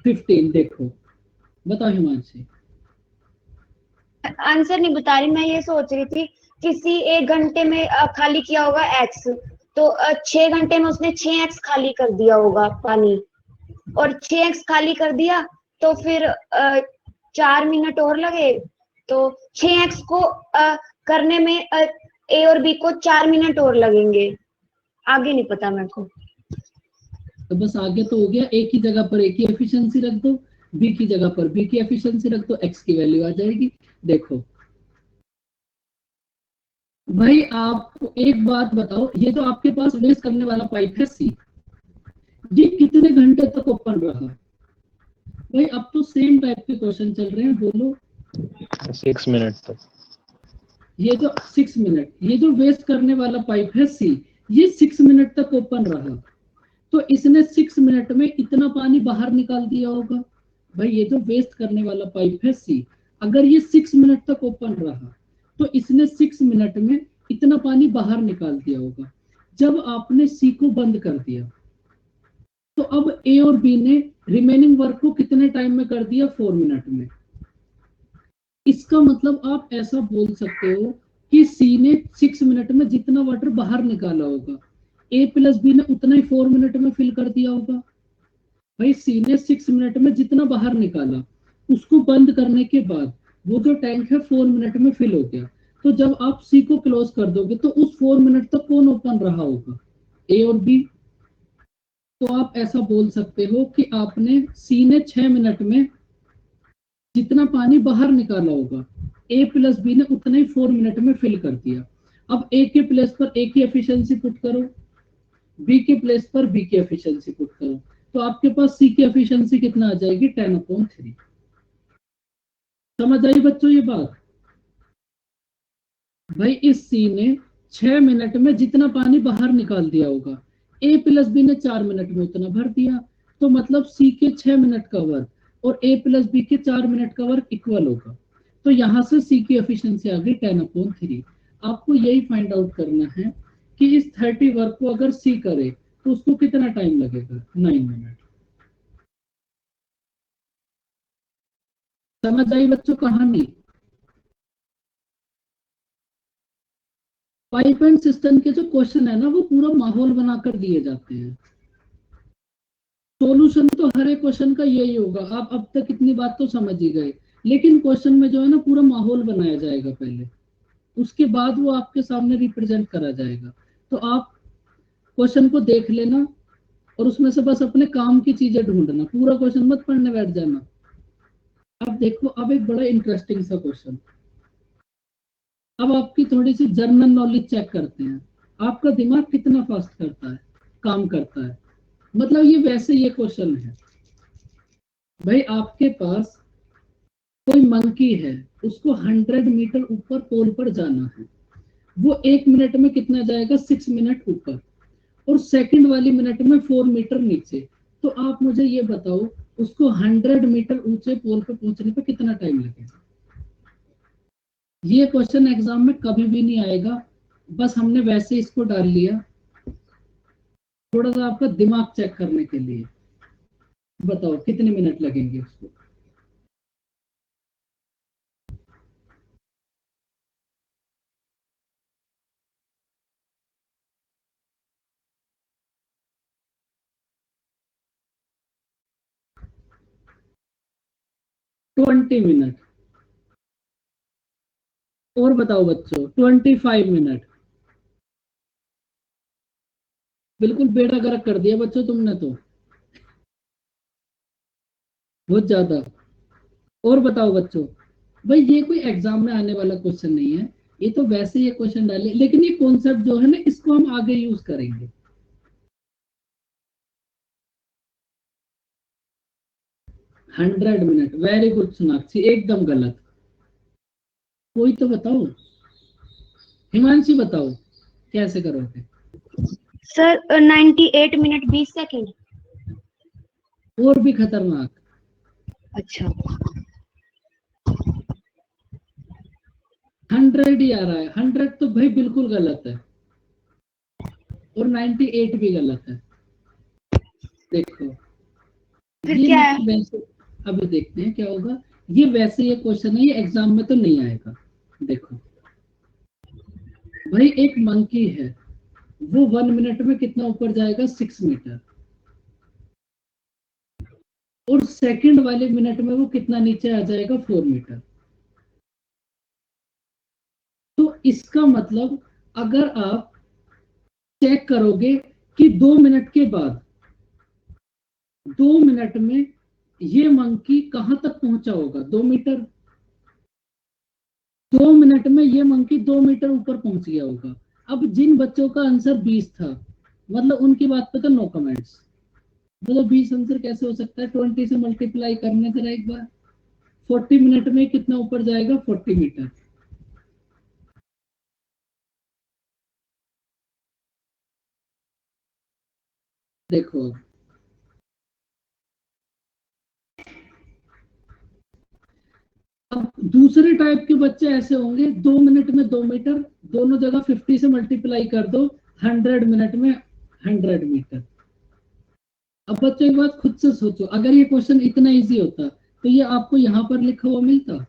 15 देखो, बताओ हिमांशी। आंसर नहीं बता रही, मैं ये सोच रही थी किसी 1 घंटे में खाली किया होगा एक्स, तो 6 घंटे में उसने 6x खाली कर दिया होगा पानी, और 6x खाली कर दिया तो फिर 4 मिनट और लगे, तो 6x को करने में ए और बी को 4 मिनट और लगेंगे। आगे नहीं पता मेरे को। तो बस आगे तो हो गया, ए की जगह पर ए की एफिशिएंसी रख दो, बी की जगह पर बी की एफिशिएंसी रख दो, एक्स की वैल्यू आ जाएगी। देखो भाई आपको एक बात बताओ, ये जो आपके पास वेस्ट करने वाला पाइप है सी, ये कितने घंटे तक ओपन रहा? भाई अब तो सेम टाइप के क्वेश्चन चल रहे हैं, बोलो। 6 मिनट तक। ये जो 6 मिनट, ये जो वेस्ट करने वाला पाइप है सी, ये 6 मिनट तक ओपन रहा, तो इसने 6 मिनट में इतना पानी बाहर निकाल दिया होगा। भाई ये जो वेस्ट करने वाला पाइप है सी, अगर ये 6 मिनट तक ओपन रहा तो इसने 6 मिनट में इतना पानी बाहर निकाल दिया होगा। जब आपने सी को बंद कर दिया तो अब ए और बी ने रिमेनिंग वर्क को कितने टाइम में कर दिया? 4 मिनट में। इसका मतलब आप ऐसा बोल सकते हो कि सी ने 6 मिनट में जितना वाटर बाहर निकाला होगा, ए प्लस बी ने उतना ही 4 मिनट में फिल कर दिया होगा। भाई सी ने 6 मिनट में जितना बाहर निकाला, उसको बंद करने के बाद वो जो टैंक है 4 मिनट में फिल हो गया। तो जब आप सी को क्लोज कर दोगे तो उस 4 मिनट तक कौन ओपन रहा होगा? ए और बी। तो आप ऐसा बोल सकते हो कि आपने सी ने 6 मिनट में जितना पानी बाहर निकाला होगा, ए प्लस बी ने उतना ही 4 मिनट में फिल कर दिया। अब ए के प्लेस पर ए की एफिशिएंसी पुट करो, बी के प्लेस पर बी की एफिशिएंसी पुट करो, तो आपके पास सी की एफिशिएंसी कितना आ जाएगी? 10/3। समझ आई बच्चों ये बात? भाई इस सी ने 6 मिनट में जितना पानी बाहर निकाल दिया होगा, ए प्लस बी ने 4 मिनट में उतना भर दिया, तो मतलब सी के 6 मिनट का वर्क और ए प्लस बी के 4 मिनट का वर्क इक्वल होगा। तो यहां से सी की एफिशिएंसी आ गई 10/3। आपको यही फाइंड आउट करना है कि इस 30 वर्क को अगर सी करे तो उसको कितना टाइम लगेगा? 9 मिनट। समझ आई बच्चों कहानी? पाइप एंड सिस्टम के जो क्वेश्चन है ना, वो पूरा माहौल बनाकर दिए जाते हैं। सॉल्यूशन तो हर एक क्वेश्चन का यही होगा। आप अब तक इतनी बात तो समझ ही गए, लेकिन क्वेश्चन में जो है ना पूरा माहौल बनाया जाएगा पहले, उसके बाद वो आपके सामने रिप्रेजेंट करा जाएगा। तो आप क्वेश्चन को देख लेना और उसमें से बस अपने काम की चीजें ढूंढना, पूरा क्वेश्चन मत पढ़ने बैठ जाना। अब देखो, अब एक बड़ा इंटरेस्टिंग सा क्वेश्चन। अब आपकी थोड़ी सी जर्नल नॉलेज चेक करते हैं, आपका दिमाग कितना फास्ट करता है, काम करता है। मतलब ये वैसे ये क्वेश्चन है, भाई आपके पास कोई मंकी है, उसको 100 मीटर ऊपर पोल पर जाना है, वो 1 मिनट में कितना जाएगा? 6 मिनट ऊपर, और सेकंड वाली मिनट में 4 मीटर नीचे। तो आप मुझे ये बताओ, उसको 100 मीटर ऊंचे पोल पर पहुंचने पर कितना टाइम लगेगा? ये क्वेश्चन एग्जाम में कभी भी नहीं आएगा, बस हमने वैसे इसको डाल लिया थोड़ा सा आपका दिमाग चेक करने के लिए। बताओ कितने मिनट लगेंगे उसको? Twenty minute. और बताओ बच्चों, 25 मिनट। बिल्कुल बेड़ा गर्क कर दिया बच्चों तुमने तो, बहुत ज्यादा। और बताओ बच्चों, भाई ये कोई एग्जाम में आने वाला क्वेश्चन नहीं है, ये तो वैसे ये क्वेश्चन डाले, लेकिन ये कॉन्सेप्ट जो है ना, इसको हम आगे यूज करेंगे। 100 मिनट, वेरी गुड सोनाक्षी, एकदम गलत। कोई तो बताओ, हिमांशी बताओ कैसे करोगे? Sir 98 minute 20 second. और भी खतरनाक। अच्छा, 100 ही आ रहा है। 100 तो भाई बिल्कुल गलत है, और 98 भी गलत है। देखो फिर ये क्या है? मतलब वैसे, अभी देखते हैं क्या होगा। ये वैसे ये क्वेश्चन है, ये एग्जाम में तो नहीं आएगा। देखो भाई, एक मंकी है, वो 1 मिनट में कितना ऊपर जाएगा? 6 मीटर, और सेकंड वाले मिनट में वो कितना नीचे आ जाएगा? 4 मीटर। तो इसका मतलब अगर आप चेक करोगे कि 2 मिनट के बाद, 2 मिनट में ये मंकी कहां तक पहुंचा होगा? 2 मीटर। 2 मिनट में ये मंकी 2 मीटर ऊपर पहुंच गया होगा। अब जिन बच्चों का आंसर 20 था, मतलब उनकी बात पे तो नो कमेंट्स। मतलब 20 आंसर कैसे हो सकता है? 20 से मल्टीप्लाई करने जरा एक बार। 40 मिनट में कितना ऊपर जाएगा? 40 मीटर। देखो अब दूसरे टाइप के बच्चे ऐसे होंगे, 2 मिनट में 2 मीटर, दोनों जगह 50 से मल्टीप्लाई कर दो, 100 मिनट में 100 मीटर। अब बच्चों एक बात खुद से सोचो, अगर ये क्वेश्चन इतना इजी होता तो ये आपको यहाँ पर लिखा हुआ मिलता?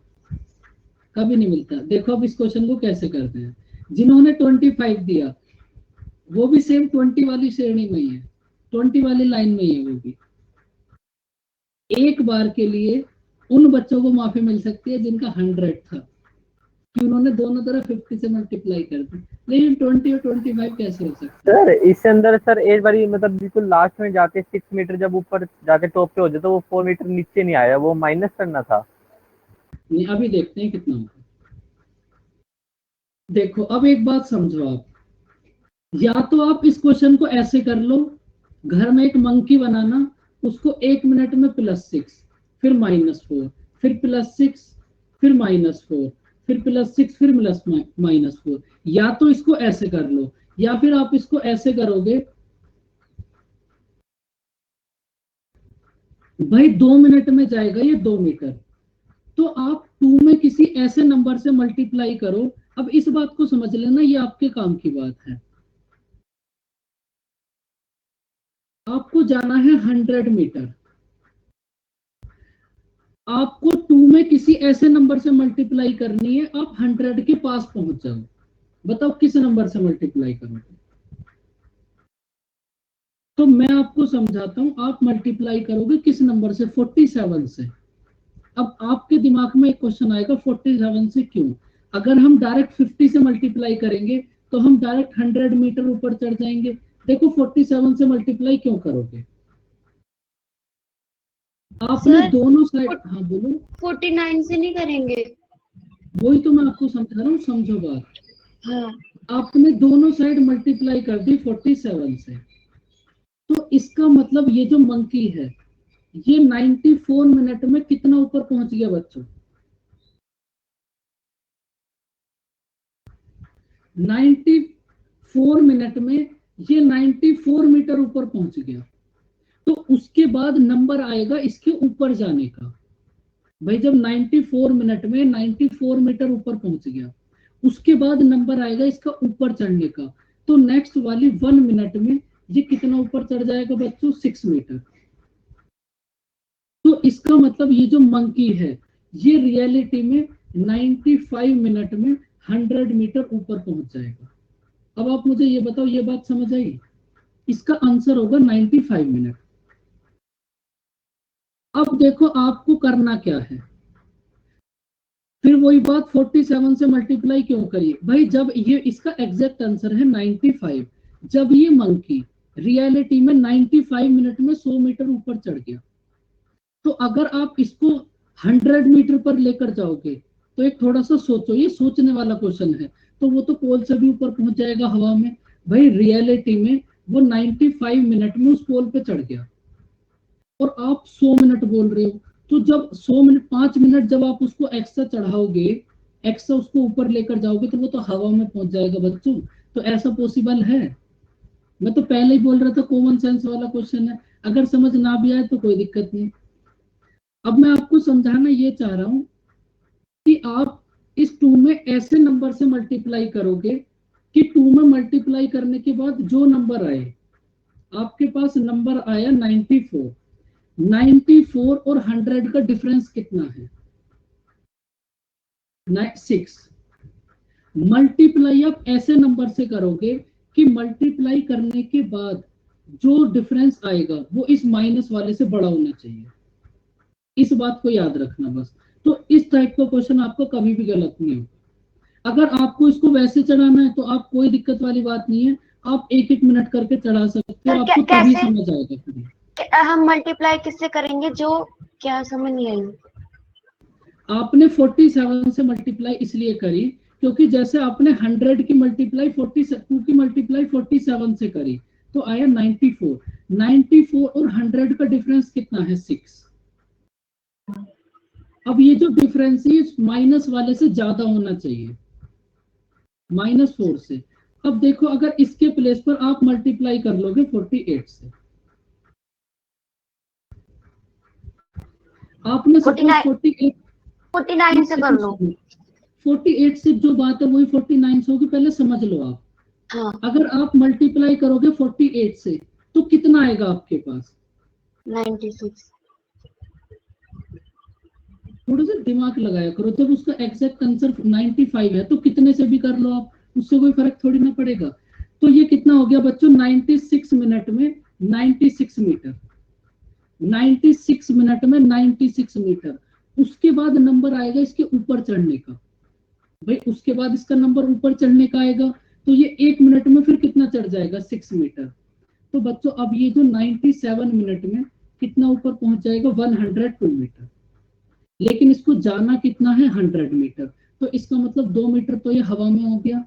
कभी नहीं मिलता। देखो अब इस क्वेश्चन को कैसे करते हैं। जिन्होंने 25 दिया वो भी सेम 20 वाली श्रेणी में ही है, 20 वाली लाइन में ही है। वो भी एक बार के लिए उन बच्चों को माफी मिल सकती है जिनका 100 था, कि उन्होंने दोनों तरफ 50 से मल्टीप्लाई कर दी। लेकिन 20 और 25 कैसे हो सकता है? सर इसके अंदर सर एक बारी मतलब बिल्कुल लास्ट में जाके 6 मीटर जब ऊपर जाके टॉप पे हो जाए तो वो 4 मीटर नीचे नहीं आया, वो माइनस करना था। नहीं, अभी देखते हैं कितना होगा। देखो अब एक बात समझो आप, या तो आप इस क्वेश्चन को ऐसे कर लो, घर में एक मंकी बनाना, उसको 1 मिनट में +6 फिर -4 फिर +6 फिर -4 फिर +6 फिर -4। या तो इसको ऐसे कर लो, या फिर आप इसको ऐसे करोगे, भाई 2 मिनट में जाएगा ये 2 मीटर, तो आप 2 में किसी ऐसे नंबर से मल्टीप्लाई करो। अब इस बात को समझ लेना, ये आपके काम की बात है। आपको जाना है 100 मीटर, आपको 2 में किसी ऐसे नंबर से मल्टीप्लाई करनी है, आप 100 के पास पहुंच जाओ। बताओ किस नंबर से मल्टीप्लाई करोगे? तो मैं आपको समझाता हूं, आप मल्टीप्लाई करोगे किस नंबर से? 47 से। अब आपके दिमाग में एक क्वेश्चन आएगा, 47 से क्यों? अगर हम डायरेक्ट 50 से मल्टीप्लाई करेंगे तो हम डायरेक्ट 100 मीटर ऊपर चढ़ जाएंगे। देखो 47 से मल्टीप्लाई क्यों करोगे? आपने सर, दोनों साइड, हाँ बोलो। 49 से नहीं करेंगे? वही तो मैं आपको समझा रहा हूँ, समझो बात। हाँ। आपने दोनों साइड मल्टीप्लाई कर दी 47 से, तो इसका मतलब ये जो मंकी है ये 94 मिनट में कितना ऊपर पहुंच गया बच्चों? 94 मिनट में ये 94 मीटर ऊपर पहुंच गया। तो उसके बाद नंबर आएगा इसके ऊपर जाने का। भाई जब 94 मिनट में 94 मीटर ऊपर पहुंच गया, उसके बाद नंबर आएगा इसका ऊपर चढ़ने का। तो नेक्स्ट वाली 1 मिनट में ये कितना ऊपर चढ़ जाएगा बच्चों? 6 मीटर। तो इसका मतलब ये जो मंकी है ये रियलिटी में 95 मिनट में 100 मीटर ऊपर पहुंच जाएगा। अब आप मुझे ये बताओ, ये बात समझ आई? इसका आंसर होगा 95 मिनट। अब देखो आपको करना क्या है, फिर वही बात 47 से मल्टीप्लाई क्यों करिए? भाई जब ये, इसका एग्जैक्ट आंसर है 95, जब ये मंकी रियलिटी में 95 मिनट में 100 मीटर ऊपर चढ़ गया, तो अगर आप इसको 100 मीटर पर लेकर जाओगे तो एक थोड़ा सा सोचो, ये सोचने वाला क्वेश्चन है, तो वो तो पोल से भी ऊपर पहुंच जाएगा हवा में। भाई रियलिटी में वो 95 मिनट में उस पोल पे चढ़ गया और आप 100 मिनट बोल रहे हो। तो जब 100 मिनट 5 मिनट जब आप उसको एक्स्ट्रा चढ़ाओगे, एक्स्ट्रा उसको ऊपर लेकर जाओगे, तो वो तो हवा में पहुंच जाएगा बच्चों। तो ऐसा पॉसिबल है? मैं तो पहले ही बोल रहा था कॉमन सेंस वाला क्वेश्चन है, अगर समझ ना भी आए तो कोई दिक्कत नहीं। अब मैं आपको समझाना ये चाह रहा हूं कि आप इस 2 में ऐसे नंबर से मल्टीप्लाई करोगे कि 2 में मल्टीप्लाई करने के बाद जो नंबर आए, आपके पास नंबर आया 94, 94 और 100 का डिफरेंस कितना है? 6। मल्टीप्लाई आप ऐसे नंबर से करोगे कि मल्टीप्लाई करने के बाद जो डिफरेंस आएगा वो इस माइनस वाले से बड़ा होना चाहिए। इस बात को याद रखना बस। तो इस टाइप का क्वेश्चन आपको कभी भी गलत नहीं हो। अगर आपको इसको वैसे चढ़ाना है तो आप, कोई दिक्कत वाली बात नहीं है, आप 1-1 मिनट करके चढ़ा सकते हो, आपको तभी समझ आएगा फिर। हम मल्टीप्लाई किससे करेंगे? जो क्या समझ नहीं आई। आपने 47 से मल्टीप्लाई इसलिए करी क्योंकि जैसे आपने 100 की मल्टीप्लाई 42 की मल्टीप्लाई 47 से करी तो आया 94। 94 और 100 का डिफरेंस कितना है? 6। अब ये जो डिफरेंस है माइनस वाले से ज्यादा होना चाहिए, -4 से। अब देखो अगर इसके प्लेस पर आप मल्टीप्लाई कर लोगे 48 से, आपने 49 से कर लो। 48 से जो बात है वही 49 से होगी, पहले समझ लो आप। हाँ अगर आप मल्टीप्लाई करोगे 48 से तो कितना आएगा आपके पास? 96। थोड़ा सा दिमाग लगाया करो, जब उसका एग्जैक्ट आंसर 95 है तो कितने से भी कर लो आप, उससे कोई फर्क थोड़ी ना पड़ेगा। तो ये कितना हो गया बच्चों? 96 मिनट में 96 मीटर, 96 मिनट में 96 मीटर। उसके बाद नंबर आएगा इसके ऊपर चढ़ने का। भाई उसके बाद इसका नंबर ऊपर चढ़ने का आएगा, तो ये 1 मिनट में फिर कितना चढ़ जाएगा? 6 मीटर। तो बच्चों अब ये जो 97 मिनट में कितना ऊपर पहुंच जाएगा? 102 मीटर। लेकिन इसको जाना कितना है? 100 मीटर। तो इसका मतलब 2 मीटर तो ये हवा में हो गया।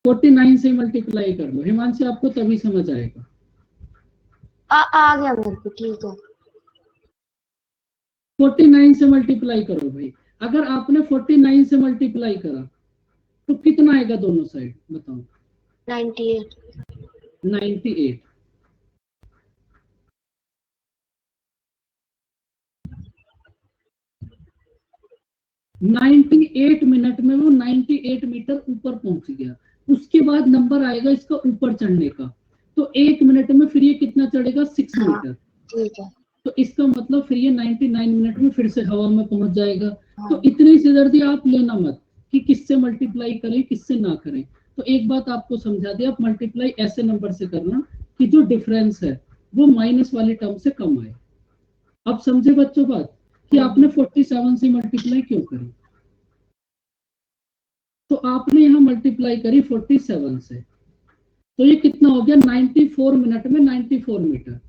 49 से मल्टीप्लाई कर लो हिमांशी, आपको तभी समझ आएगा। आ गया मेरे को, ठीक है। 49 से मल्टीप्लाई करो भाई। अगर आपने 49 से मल्टीप्लाई करा तो कितना आएगा दोनों साइड? बताओ। 98। 98। मिनट में वो 98 मीटर ऊपर पहुंच गया। उसके बाद नंबर आएगा इसका ऊपर चढ़ने का, तो 1 मिनट में फिर ये कितना चढ़ेगा? 6 हाँ मीटर। ठीक है। तो इसका मतलब फिर ये 99 मिनट में फिर से हवा में पहुंच जाएगा। हाँ तो इतनी सिरदर्दी आप लेना मत कि किससे मल्टीप्लाई करें किससे ना करें। तो एक बात आपको समझा दिया, आप मल्टीप्लाई ऐसे नंबर से करना कि जो डिफरेंस है वो माइनस वाली टर्म से कम आए। अब समझे बच्चों बात कि आपने 47 से मल्टीप्लाई क्यों करी? तो आपने यहाँ मल्टीप्लाई करी 47 से, तो ये कितना हो गया? 94 मिनट में 94 मीटर।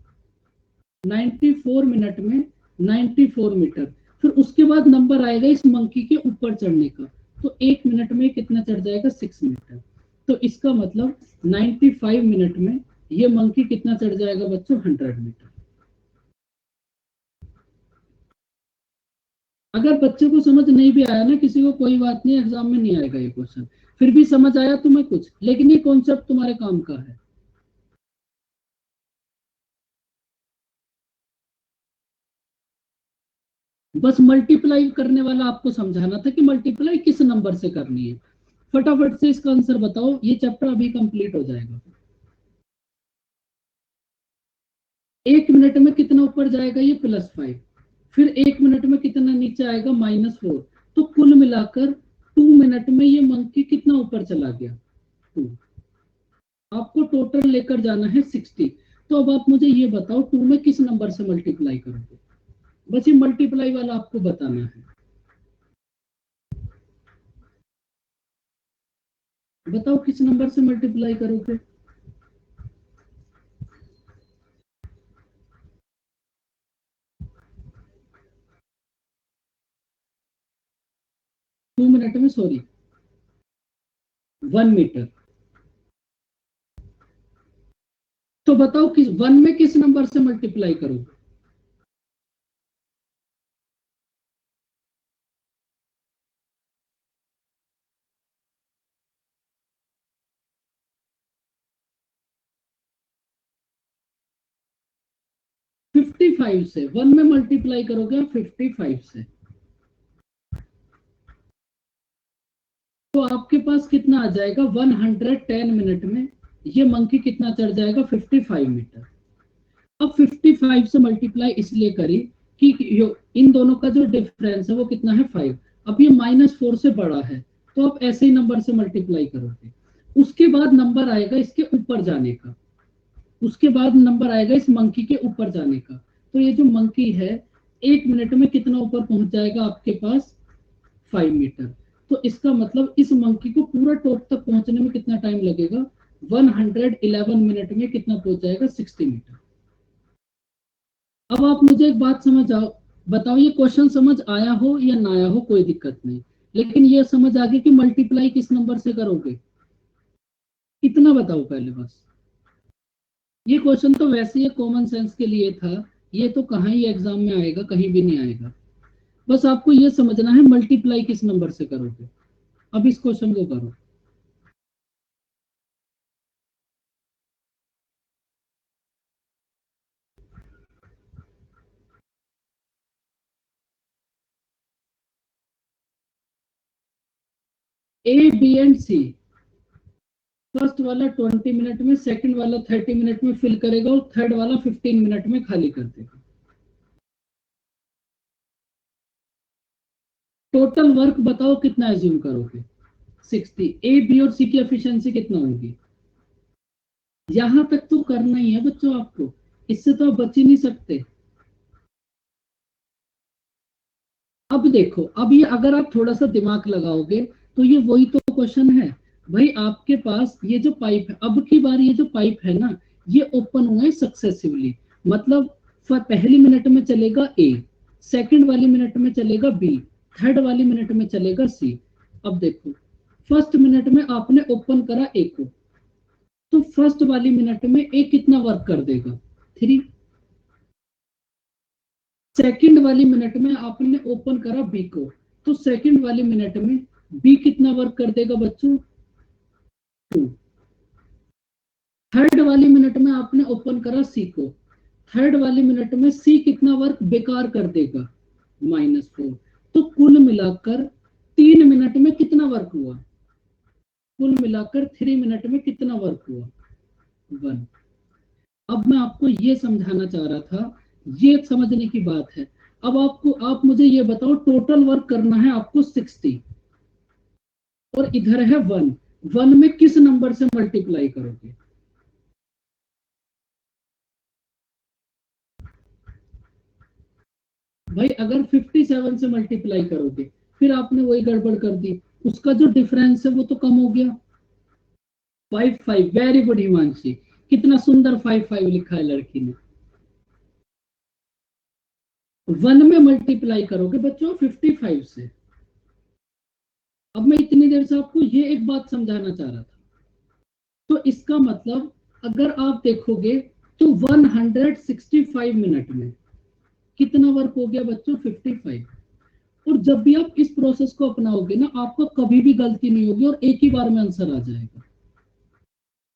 94 मिनट में 94 मीटर। फिर उसके बाद नंबर आएगा इस मंकी के ऊपर चढ़ने का, तो 1 मिनट में कितना चढ़ जाएगा? 6 मीटर। तो इसका मतलब 95 मिनट में ये मंकी कितना चढ़ जाएगा बच्चों? 100 मीटर। अगर बच्चे को समझ नहीं भी आया ना किसी को, कोई बात नहीं, एग्जाम में नहीं आएगा ये क्वेश्चन। फिर भी समझ आया तुम्हें कुछ, लेकिन ये कॉन्सेप्ट तुम्हारे काम का है। बस मल्टीप्लाई करने वाला आपको समझाना था कि मल्टीप्लाई किस नंबर से करनी है। फटाफट से इसका आंसर बताओ, ये चैप्टर अभी कंप्लीट हो जाएगा। 1 मिनट में कितना ऊपर जाएगा? ये +5। फिर 1 मिनट में कितना नीचे आएगा? -4। तो कुल मिलाकर 2 मिनट में ये मंकी कितना ऊपर चला गया? 2। आपको टोटल लेकर जाना है 60। तो अब आप मुझे ये बताओ 2 में किस नंबर से मल्टीप्लाई करोगे? बस ये मल्टीप्लाई वाला आपको बताना है। बताओ किस नंबर से मल्टीप्लाई करोगे? टू मिनट में, सॉरी, 1 मीटर। तो बताओ किस 1 में किस नंबर से मल्टीप्लाई करोगे? फिफ्टी फाइव से 1 में मल्टीप्लाई करोगे 55 से। तो आपके पास कितना आ जाएगा? 110 मिनट में ये मंकी कितना चढ़ जाएगा? 55 मीटर। अब 55 से मल्टीप्लाई इसलिए करी कि इन दोनों का जो डिफरेंस है वो कितना है? 5। अब ये -4 से बड़ा है, तो आप ऐसे ही नंबर से मल्टीप्लाई करोगे। उसके बाद नंबर आएगा इसके ऊपर जाने का, उसके बाद नंबर आएगा इस मंकी के ऊपर जाने का। तो ये जो मंकी है 1 मिनट में कितना ऊपर पहुंच जाएगा आपके पास? 5 मीटर। तो इसका मतलब इस मंकी को पूरा टॉप तक पहुंचने में कितना टाइम लगेगा? 111 मिनट में कितना पहुंच जाएगा? 60 मीटर। अब आप मुझे एक बात समझ आओ, बताओ ये क्वेश्चन समझ आया हो या ना आया हो कोई दिक्कत नहीं, लेकिन ये समझ आ गया कि मल्टीप्लाई किस नंबर से करोगे? इतना बताओ पहले बस। ये क्वेश्चन तो वैसे ही कॉमन सेंस के लिए था, ये तो कहाँ ही एग्जाम में आएगा, कहीं भी नहीं आएगा। बस आपको ये समझना है मल्टीप्लाई किस नंबर से करोगे। अब इस क्वेश्चन को करो। A B and C, first वाला 20 मिनट में, सेकंड वाला 30 मिनट में फिल करेगा और थर्ड वाला 15 मिनट में खाली कर देगा। टोटल वर्क बताओ कितना एज्यूम करोगे? 60। ए बी और सी की एफिशिएंसी कितना होगी? यहां तक तो करना ही है बच्चों आपको, इससे तो आप बच ही नहीं सकते। अब देखो, अब ये अगर आप थोड़ा सा दिमाग लगाओगे तो ये वही तो क्वेश्चन है भाई, आपके पास ये जो पाइप है, अब की बार ये जो पाइप है ना, ये ओपन हुआ है सक्सेसिवली, मतलब पहली मिनट में चलेगा ए, सेकंड वाली मिनट में चलेगा बी, थर्ड वाली मिनट में चलेगा सी। अब देखो, फर्स्ट मिनट में आपने ओपन करा ए को, तो फर्स्ट वाली मिनट में ए कितना वर्क कर देगा? 3। सेकंड वाली मिनट में आपने ओपन करा बी को, तो सेकंड वाली मिनट में बी कितना वर्क कर देगा बच्चों? 2। थर्ड वाली मिनट में आपने ओपन करा सी को, थर्ड वाली मिनट में सी कितना वर्क बेकार कर देगा? -4। तो कुल मिलाकर 3 मिनट में कितना वर्क हुआ? कुल मिलाकर 3 मिनट में कितना वर्क हुआ? 1। अब मैं आपको ये समझाना चाह रहा था, ये समझने की बात है। अब आप मुझे ये बताओ, टोटल वर्क करना है आपको 60 और इधर है 1, 1 में किस नंबर से मल्टीप्लाई करोगे? भाई अगर 57 से मल्टीप्लाई करोगे, फिर आपने वही गड़बड़ कर दी, उसका जो डिफरेंस है वो तो कम हो गया। 5 वेरी गुड हिमांशी, कितना सुंदर 5 लिखा है लड़की ने। 1 में मल्टीप्लाई करोगे बच्चों 55 से। अब मैं इतनी देर से आपको ये एक बात समझाना चाह रहा था, तो इसका मतलब अगर आप देखोगे तो 165 मिनट में कितना वर्क हो गया बच्चों? 55। और जब भी आप इस प्रोसेस को अपनाओगे ना, आपको कभी भी गलती नहीं होगी और एक ही बार में आंसर आ जाएगा,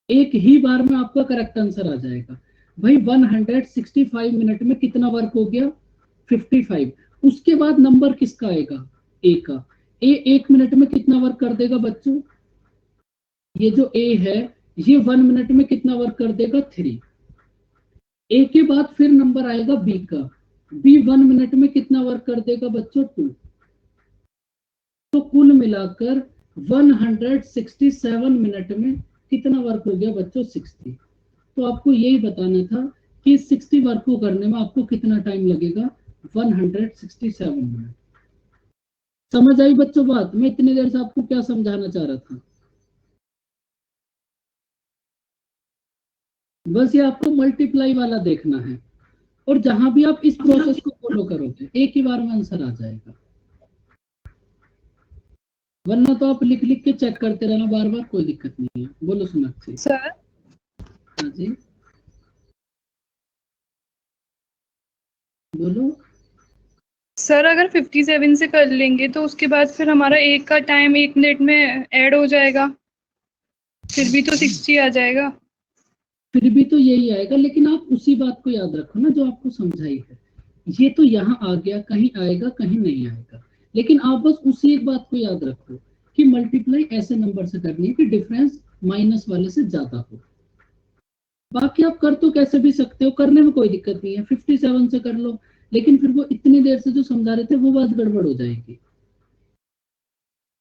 एक ही बार में आपका करेक्ट आंसर आ जाएगा। भाई 165 मिनट में कितना वर्क हो गया? 55। उसके बाद नंबर किसका आएगा? ए का। ए 1 मिनट में कितना वर्क कर देगा बच्चों? ये जो ए है, ये 1 मिनट में कितना वर्क कर देगा? 3। ए के बाद फिर नंबर आएगा बी का, बी 1 मिनट में कितना वर्क कर देगा बच्चों? 2। तो कुल मिलाकर 167 मिनट में कितना वर्क हो गया बच्चों? 60। तो आपको यही बताना था कि 60 वर्क को करने में आपको कितना टाइम लगेगा? 167 मिनट। समझ आई बच्चों बात? मैं इतनी देर से आपको क्या समझाना चाह रहा था? बस ये आपको मल्टीप्लाई वाला देखना है, और जहां भी आप इस प्रोसेस को फॉलो करोगे एक ही बार में आंसर आ जाएगा, वरना तो आप लिख लिख के चेक करते रहना बार बार, कोई दिक्कत नहीं है। बोलो सोनाक्षी। सर हाँ जी बोलो। सर अगर 57 से कर लेंगे तो उसके बाद फिर हमारा एक का टाइम 1 मिनट में ऐड हो जाएगा, फिर भी तो 60 आ जाएगा। फिर भी तो यही आएगा, लेकिन आप उसी बात को याद रखो ना जो आपको समझाई है। ये तो यहाँ आ गया, कहीं आएगा कहीं नहीं आएगा, लेकिन आप बस उसी एक बात को याद रखो कि मल्टीप्लाई ऐसे नंबर से करनी है कि डिफरेंस माइनस वाले से ज्यादा हो। बाकी आप कर तो कैसे भी सकते हो, करने में कोई दिक्कत नहीं है, 57 से कर लो, लेकिन फिर वो इतनी देर से जो समझा रहे थे वो बात गड़बड़ हो जाएगी।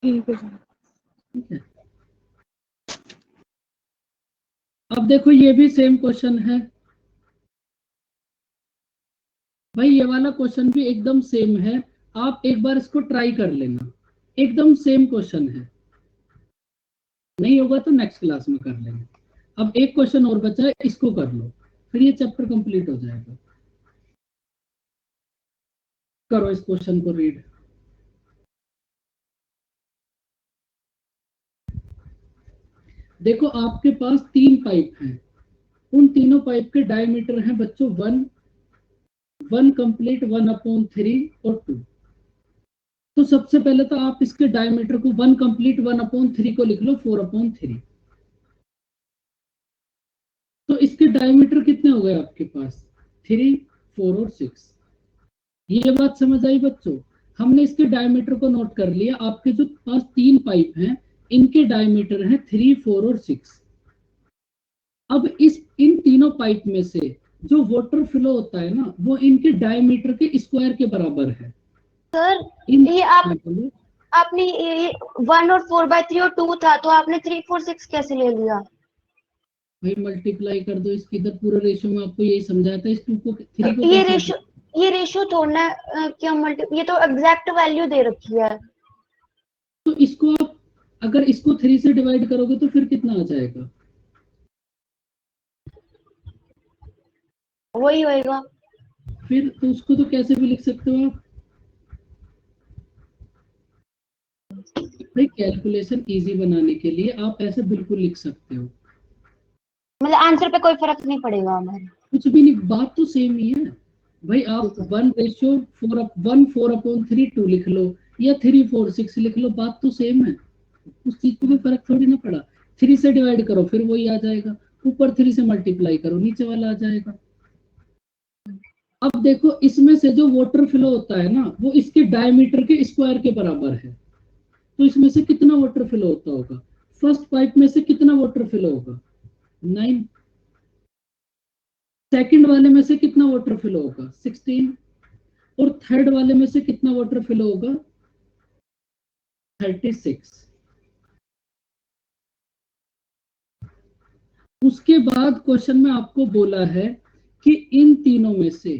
ठीक है सर। ठीक है, अब देखो ये भी सेम क्वेश्चन है भाई, ये वाला क्वेश्चन भी एकदम सेम है, आप एक बार इसको ट्राई कर लेना, एकदम सेम क्वेश्चन है। नहीं होगा तो नेक्स्ट क्लास में कर लेंगे। अब एक क्वेश्चन और बचा है, इसको कर लो, फिर ये चैप्टर कंप्लीट हो जाएगा। करो इस क्वेश्चन को रीड। देखो आपके पास 3 पाइप हैं, उन तीनों पाइप के डायमीटर हैं बच्चों 1 कंप्लीट 1/3 और 2। तो सबसे पहले तो आप इसके डायमीटर को 1 कंप्लीट 1/3 को लिख लो 4/3। तो इसके डायमीटर कितने हो गए आपके पास? 3, 4 और 6। ये बात समझ आई बच्चों? हमने इसके डायमीटर को नोट कर लिया। आपके जो पास 3 पाइप हैं, इनके डायमीटर है 3, 4 और 6। अब इन तीनों पाइप में से जो वाटर फ्लो होता है ना, वो इनके डायमीटर के स्क्वायर के बराबर है। सर इन ये आपने ये 1 और 4/3 और 2 था, तो आपने 3, 4, 6 कैसे ले लिया? भाई मल्टीप्लाई कर दो इसकी, इधर पूरे रेशियो में आपको यही समझाया था। इस 2 को 3 को ये कैसे रेशियो छोड़ना क्या ये तो एग्जैक्ट वैल्यू दे रखी है। तो इसको आप अगर इसको 3 से डिवाइड करोगे तो फिर कितना आ जाएगा? वही होएगा। फिर तो उसको तो कैसे भी लिख सकते हो आप। भाई कैलकुलेशन इजी बनाने के लिए आप ऐसे बिल्कुल लिख सकते हो, मतलब आंसर पे कोई फर्क नहीं पड़ेगा हमारे। कुछ भी नहीं, बात तो सेम ही है। भाई आप 1:4/3 2 लिख लो या 3, 4, 6 लिख लो, बात तो सेम है। उस चीज को भी फर्क थोड़ी ना पड़ा। 3 से डिवाइड करो फिर वही आ जाएगा, ऊपर 3 से मल्टीप्लाई करो नीचे वाला आ जाएगा। अब देखो इसमें से जो वाटर फ्लो होता है ना, वो इसके डायमीटर के स्क्वायर के बराबर है। तो इसमें से कितना वाटर फ्लो होता होगा? फर्स्ट पाइप में से कितना वाटर फ्लो होगा? 9। सेकंड वाले में से कितना वाटर फ्लो होगा? 16। और थर्ड वाले में से कितना वाटर फ्लो होगा? 36। उसके बाद क्वेश्चन में आपको बोला है कि इन तीनों में से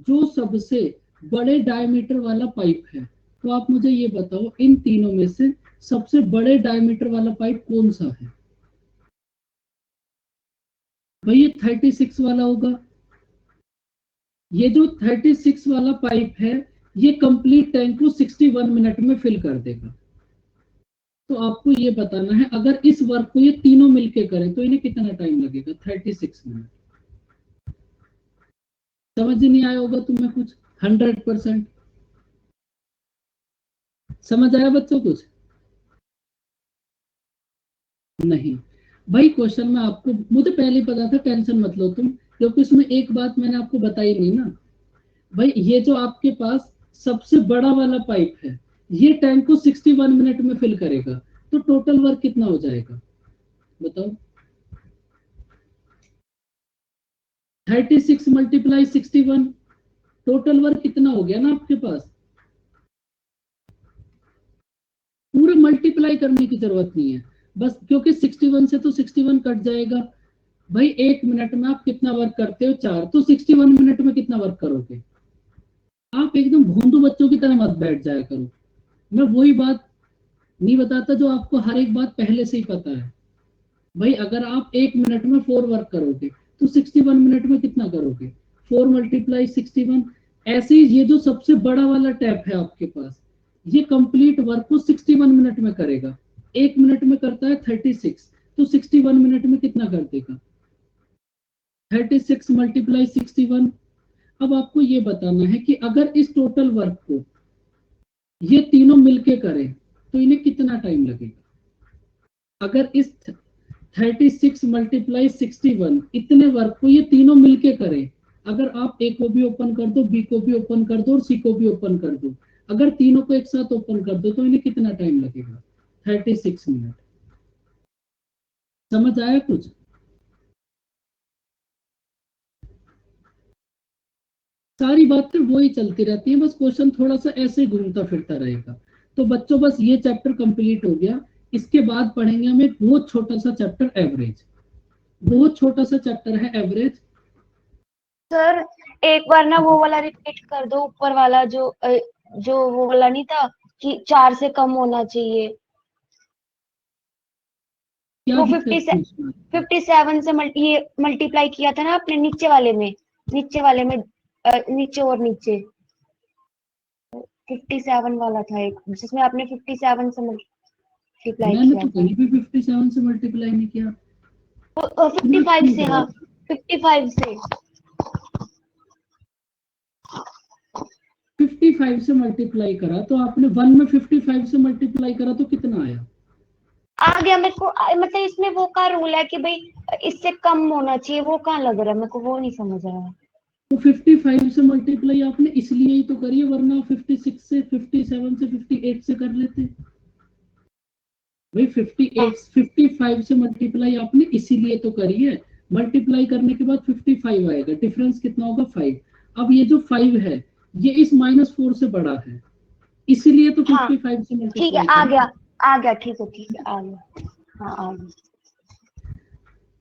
जो सबसे बड़े डायमीटर वाला पाइप है, तो आप मुझे ये बताओ इन तीनों में से सबसे बड़े डायमीटर वाला पाइप कौन सा है? भाई ये 36 वाला होगा। ये जो 36 वाला पाइप है, ये कंप्लीट टैंक को 61 मिनट में फिल कर देगा। तो आपको ये बताना है अगर इस वर्क को ये तीनों मिलके करें तो इन्हें कितना टाइम लगेगा? 36 मिनट। समझ नहीं आया होगा तुम्हें कुछ? 100% समझ आया बच्चों कुछ? नहीं भाई, क्वेश्चन में आपको, मुझे पहले ही पता था, टेंशन मत लो तुम, क्योंकि उसमें एक बात मैंने आपको बताई नहीं ना। भाई ये जो आपके पास सबसे बड़ा वाला पाइप है, ये टैंक को 61 मिनट में फिल करेगा, तो टोटल वर्क कितना हो जाएगा बताओ? 36 × 61, टोटल वर्क कितना हो गया ना आपके पास? पूरा मल्टीप्लाई करने की जरूरत नहीं है, बस क्योंकि 61 से तो 61 कट जाएगा। भाई 1 मिनट में आप कितना वर्क करते हो? 4, तो 61 मिनट में कितना वर्क करोगे? आप एकदम भोंदू बच्चों की तरह मत बैठ जाया करो। मैं वही बात नहीं बताता जो आपको हर एक बात पहले से ही पता है। भाई अगर आप 1 मिनट में 4 वर्क करोगे तो 61 मिनट में कितना करोगे? 4 × 61। ऐसे ही ये जो सबसे बड़ा वाला टैप है आपके पास, ये कंप्लीट वर्क को 61 मिनट में करेगा। 1 मिनट में करता है 36, तो 61 मिनट में कितना कर देगा? 36 × 61। अब आपको ये बताना है कि अगर इस टोटल वर्क को ये तीनों मिलके करें तो इन्हें कितना टाइम लगेगा? अगर इस 36 × 61 इतने वर्क को ये तीनों मिलके करें, अगर आप ए को भी ओपन कर दो, बी को भी ओपन कर दो और सी को भी ओपन कर दो, अगर तीनों को एक साथ ओपन कर दो तो इन्हें कितना टाइम लगेगा? 36 मिनट। समझ आया कुछ? सारी बातें वही चलती रहती हैं, बस क्वेश्चन थोड़ा सा ऐसे घूमता फिरता रहेगा। तो बच्चों बस ये चैप्टर कंप्लीट हो गया। इसके बाद पढ़ेंगे हम एक बहुत छोटा सा चैप्टर, एवरेज। बहुत छोटा सा चैप्टर है एवरेज। सर एक बार ना वो वाला रिपीट कर दो, ऊपर वाला जो वो वाला नहीं था कि 4 से कम होना चाहिए। क्या वो दिक्कत है उसमें? 57 से मल्टीप्लाई किया था ना आपने, नीचे वाले में नीचे और नीचे 57 वाला था एक, जिसमें आपने 57 से मल्टीप्लाई मैंने किया तो था। कहीं भी 57 से मल्टीप्लाई नहीं किया। 55 से, हाँ 55 से 55 से मल्टीप्लाई करा तो आपने 1 में 55 से मल्टीप्लाई करा तो कितना आया? आ गया मेरे को। मतलब इसमें वो का रूल है कि भाई इससे कम होना चाहिए, वो कहाँ लग रहा है मेरे को, वो नहीं समझ रहा है। तो 55 से मल्टीप्लाई आपने इसलिए ही तो करी है, वरना 56 से 57 से 58 से कर लेते। भाई 55 से मल्टीप्लाई आपने इसीलिए तो करी है, मल्टीप्लाई करने के बाद 55 आएगा, डिफरेंस कितना होगा 5। अब ये जो 5 है ये इस -4 से बड़ा है, इसीलिए तो हाँ, 55 से ठीक है, मल्टीप्लाई आ करा। गया, ठीक है, आ गया, हाँ आ गया।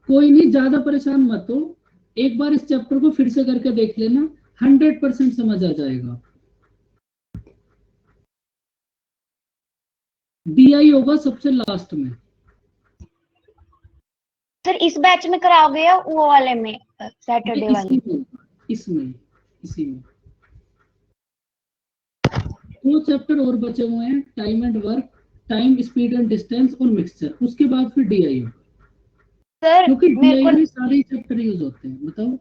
कोई नहीं, ज्यादा परेशान मत हो, एक बार इस चैप्टर को फिर से करके देख लेना, 100% समझ आ जाएगा। DI होगा सबसे लास्ट में। सर इस बैच में कराओगे या वो वाले में, सैटरडे वाले? इसमें इसी में 2 चैप्टर और बचे हुए हैं, time and work, time speed and distance और मिक्सचर, उसके बाद फिर DI होगा, सर क्योंकि मेरे DI को में सारे चैप्टर यूज होते हैं। बताओ।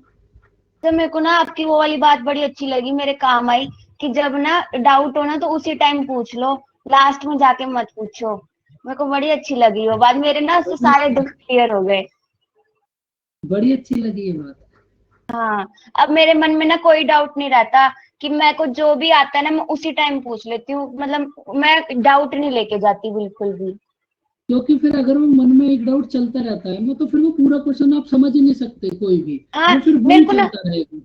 सर मेरे को ना आपकी वो वाली बात बड़ी अच्छी लगी, मेरे काम आई, कि जब ना डाउट हो ना तो उसी टाइम पूछ लो, लास्ट में जाके मत पूछो। मेरे को बड़ी अच्छी लगी वो बात, मेरे ना उससे सारे दुख क्लियर हो गए। बड़ी अच्छी लगी ये बात। हाँ, अब मेरे मन में ना कोई डाउट नहीं रहता, कि मेरे को जो भी आता है ना मैं उसी टाइम पूछ लेती हूँ, मतलब मैं डाउट नहीं लेके जाती बिल्कुल भी। क्योंकि फिर अगर वो मन में एक डाउट चलता रहता है ना, तो फिर वो पूरा क्वेश्चन आप समझ ही नहीं सकते कोई भी, हाँ वो फिर मेरे वही को ना, चलता रहेगा।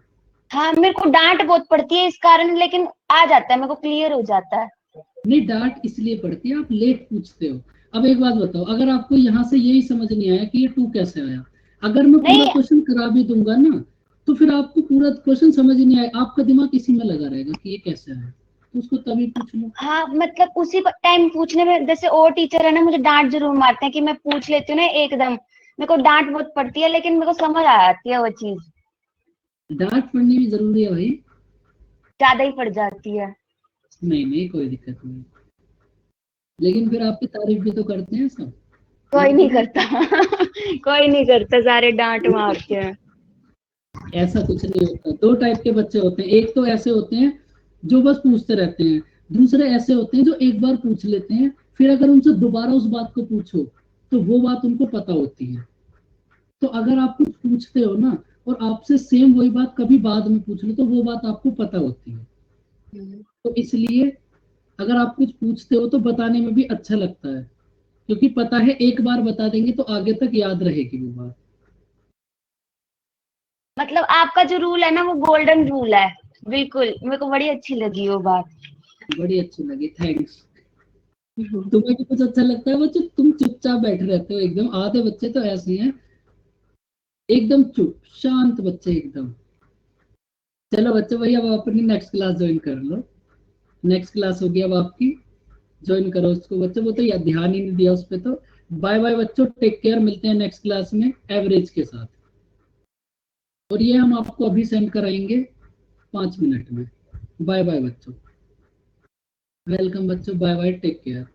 हाँ मेरे को डांट बहुत पड़ती है इस कारण, लेकिन आ जाता है, मेरे को क्लियर हो जाता है। नहीं, डांट इसलिए पड़ती है, आप लेट पूछते हो। अब एक बात बताओ, अगर आपको यहाँ से यही समझ नहीं आया कि ये 2 कैसे आया, अगर मैं पूरा नहीं, क्वेश्चन करा भी दूंगा ना, तो फिर आपको पूरा क्वेश्चन समझ ही नहीं आएगा, आपका दिमाग इसी में लगा रहेगा कि ये कैसे आया, तो उसको तभी पूछ लो। हाँ मतलब उसी टाइम पूछने में, जैसे और टीचर है ना मुझे डांट जरूर मारते हैं कि मैं पूछ लेती हूँ ना एकदम, मेरे को डांट बहुत पड़ती है, लेकिन मेरे को समझ आ जाती है वो चीज, डांट पढ़नी भी जरूरी है भाई। ज्यादा ही पड़ जाती है। नहीं नहीं, कोई दिक्कत नहीं, लेकिन फिर आपकी तारीफ भी तो करते हैं सब। कोई नहीं करता कोई नहीं करता, सारे डांट मारते हैं। ऐसा कुछ नहीं होता। 2 टाइप के बच्चे होते हैं, एक तो ऐसे होते हैं जो बस पूछते रहते हैं, दूसरे ऐसे होते हैं जो एक बार पूछ लेते हैं, फिर अगर उनसे दोबारा उस बात को पूछो तो वो बात उनको पता होती है। तो अगर आप कुछ पूछते हो ना और आपसे सेम वही बात कभी बाद में पूछ लो, तो वो बात आपको पता होती है। तो इसलिए अगर आप कुछ पूछते हो तो बताने में भी अच्छा लगता है, क्योंकि पता है एक बार बता देंगे तो आगे तक याद रहेगी वो बात। मतलब आपका जो रूल है ना वो गोल्डन रूल है, बिल्कुल, मेरे को बड़ी अच्छी लगी वो बात। बड़ी अच्छी लगी, थैंक्स। तुम्हें भी कुछ अच्छा लगता है बच्चे? तुम चुपचाप बैठे रहते हो एकदम, आधे बच्चे तो ऐसे हैं एकदम चुप शांत बच्चे एकदम। चलो बच्चे भाई, अब अपनी नेक्स्ट क्लास ज्वाइन कर लो, नेक्स्ट क्लास होगी अब आपकी, ज्वाइन करो उसको बच्चों, वो तो यार ध्यान ही नहीं दिया उस पर तो। बाय बाय बच्चों, टेक केयर, मिलते हैं नेक्स्ट क्लास में एवरेज के साथ, और ये हम आपको अभी सेंड कराएंगे 5 मिनट में। बाय बाय बच्चों, वेलकम बच्चों, बाय बाय, टेक केयर।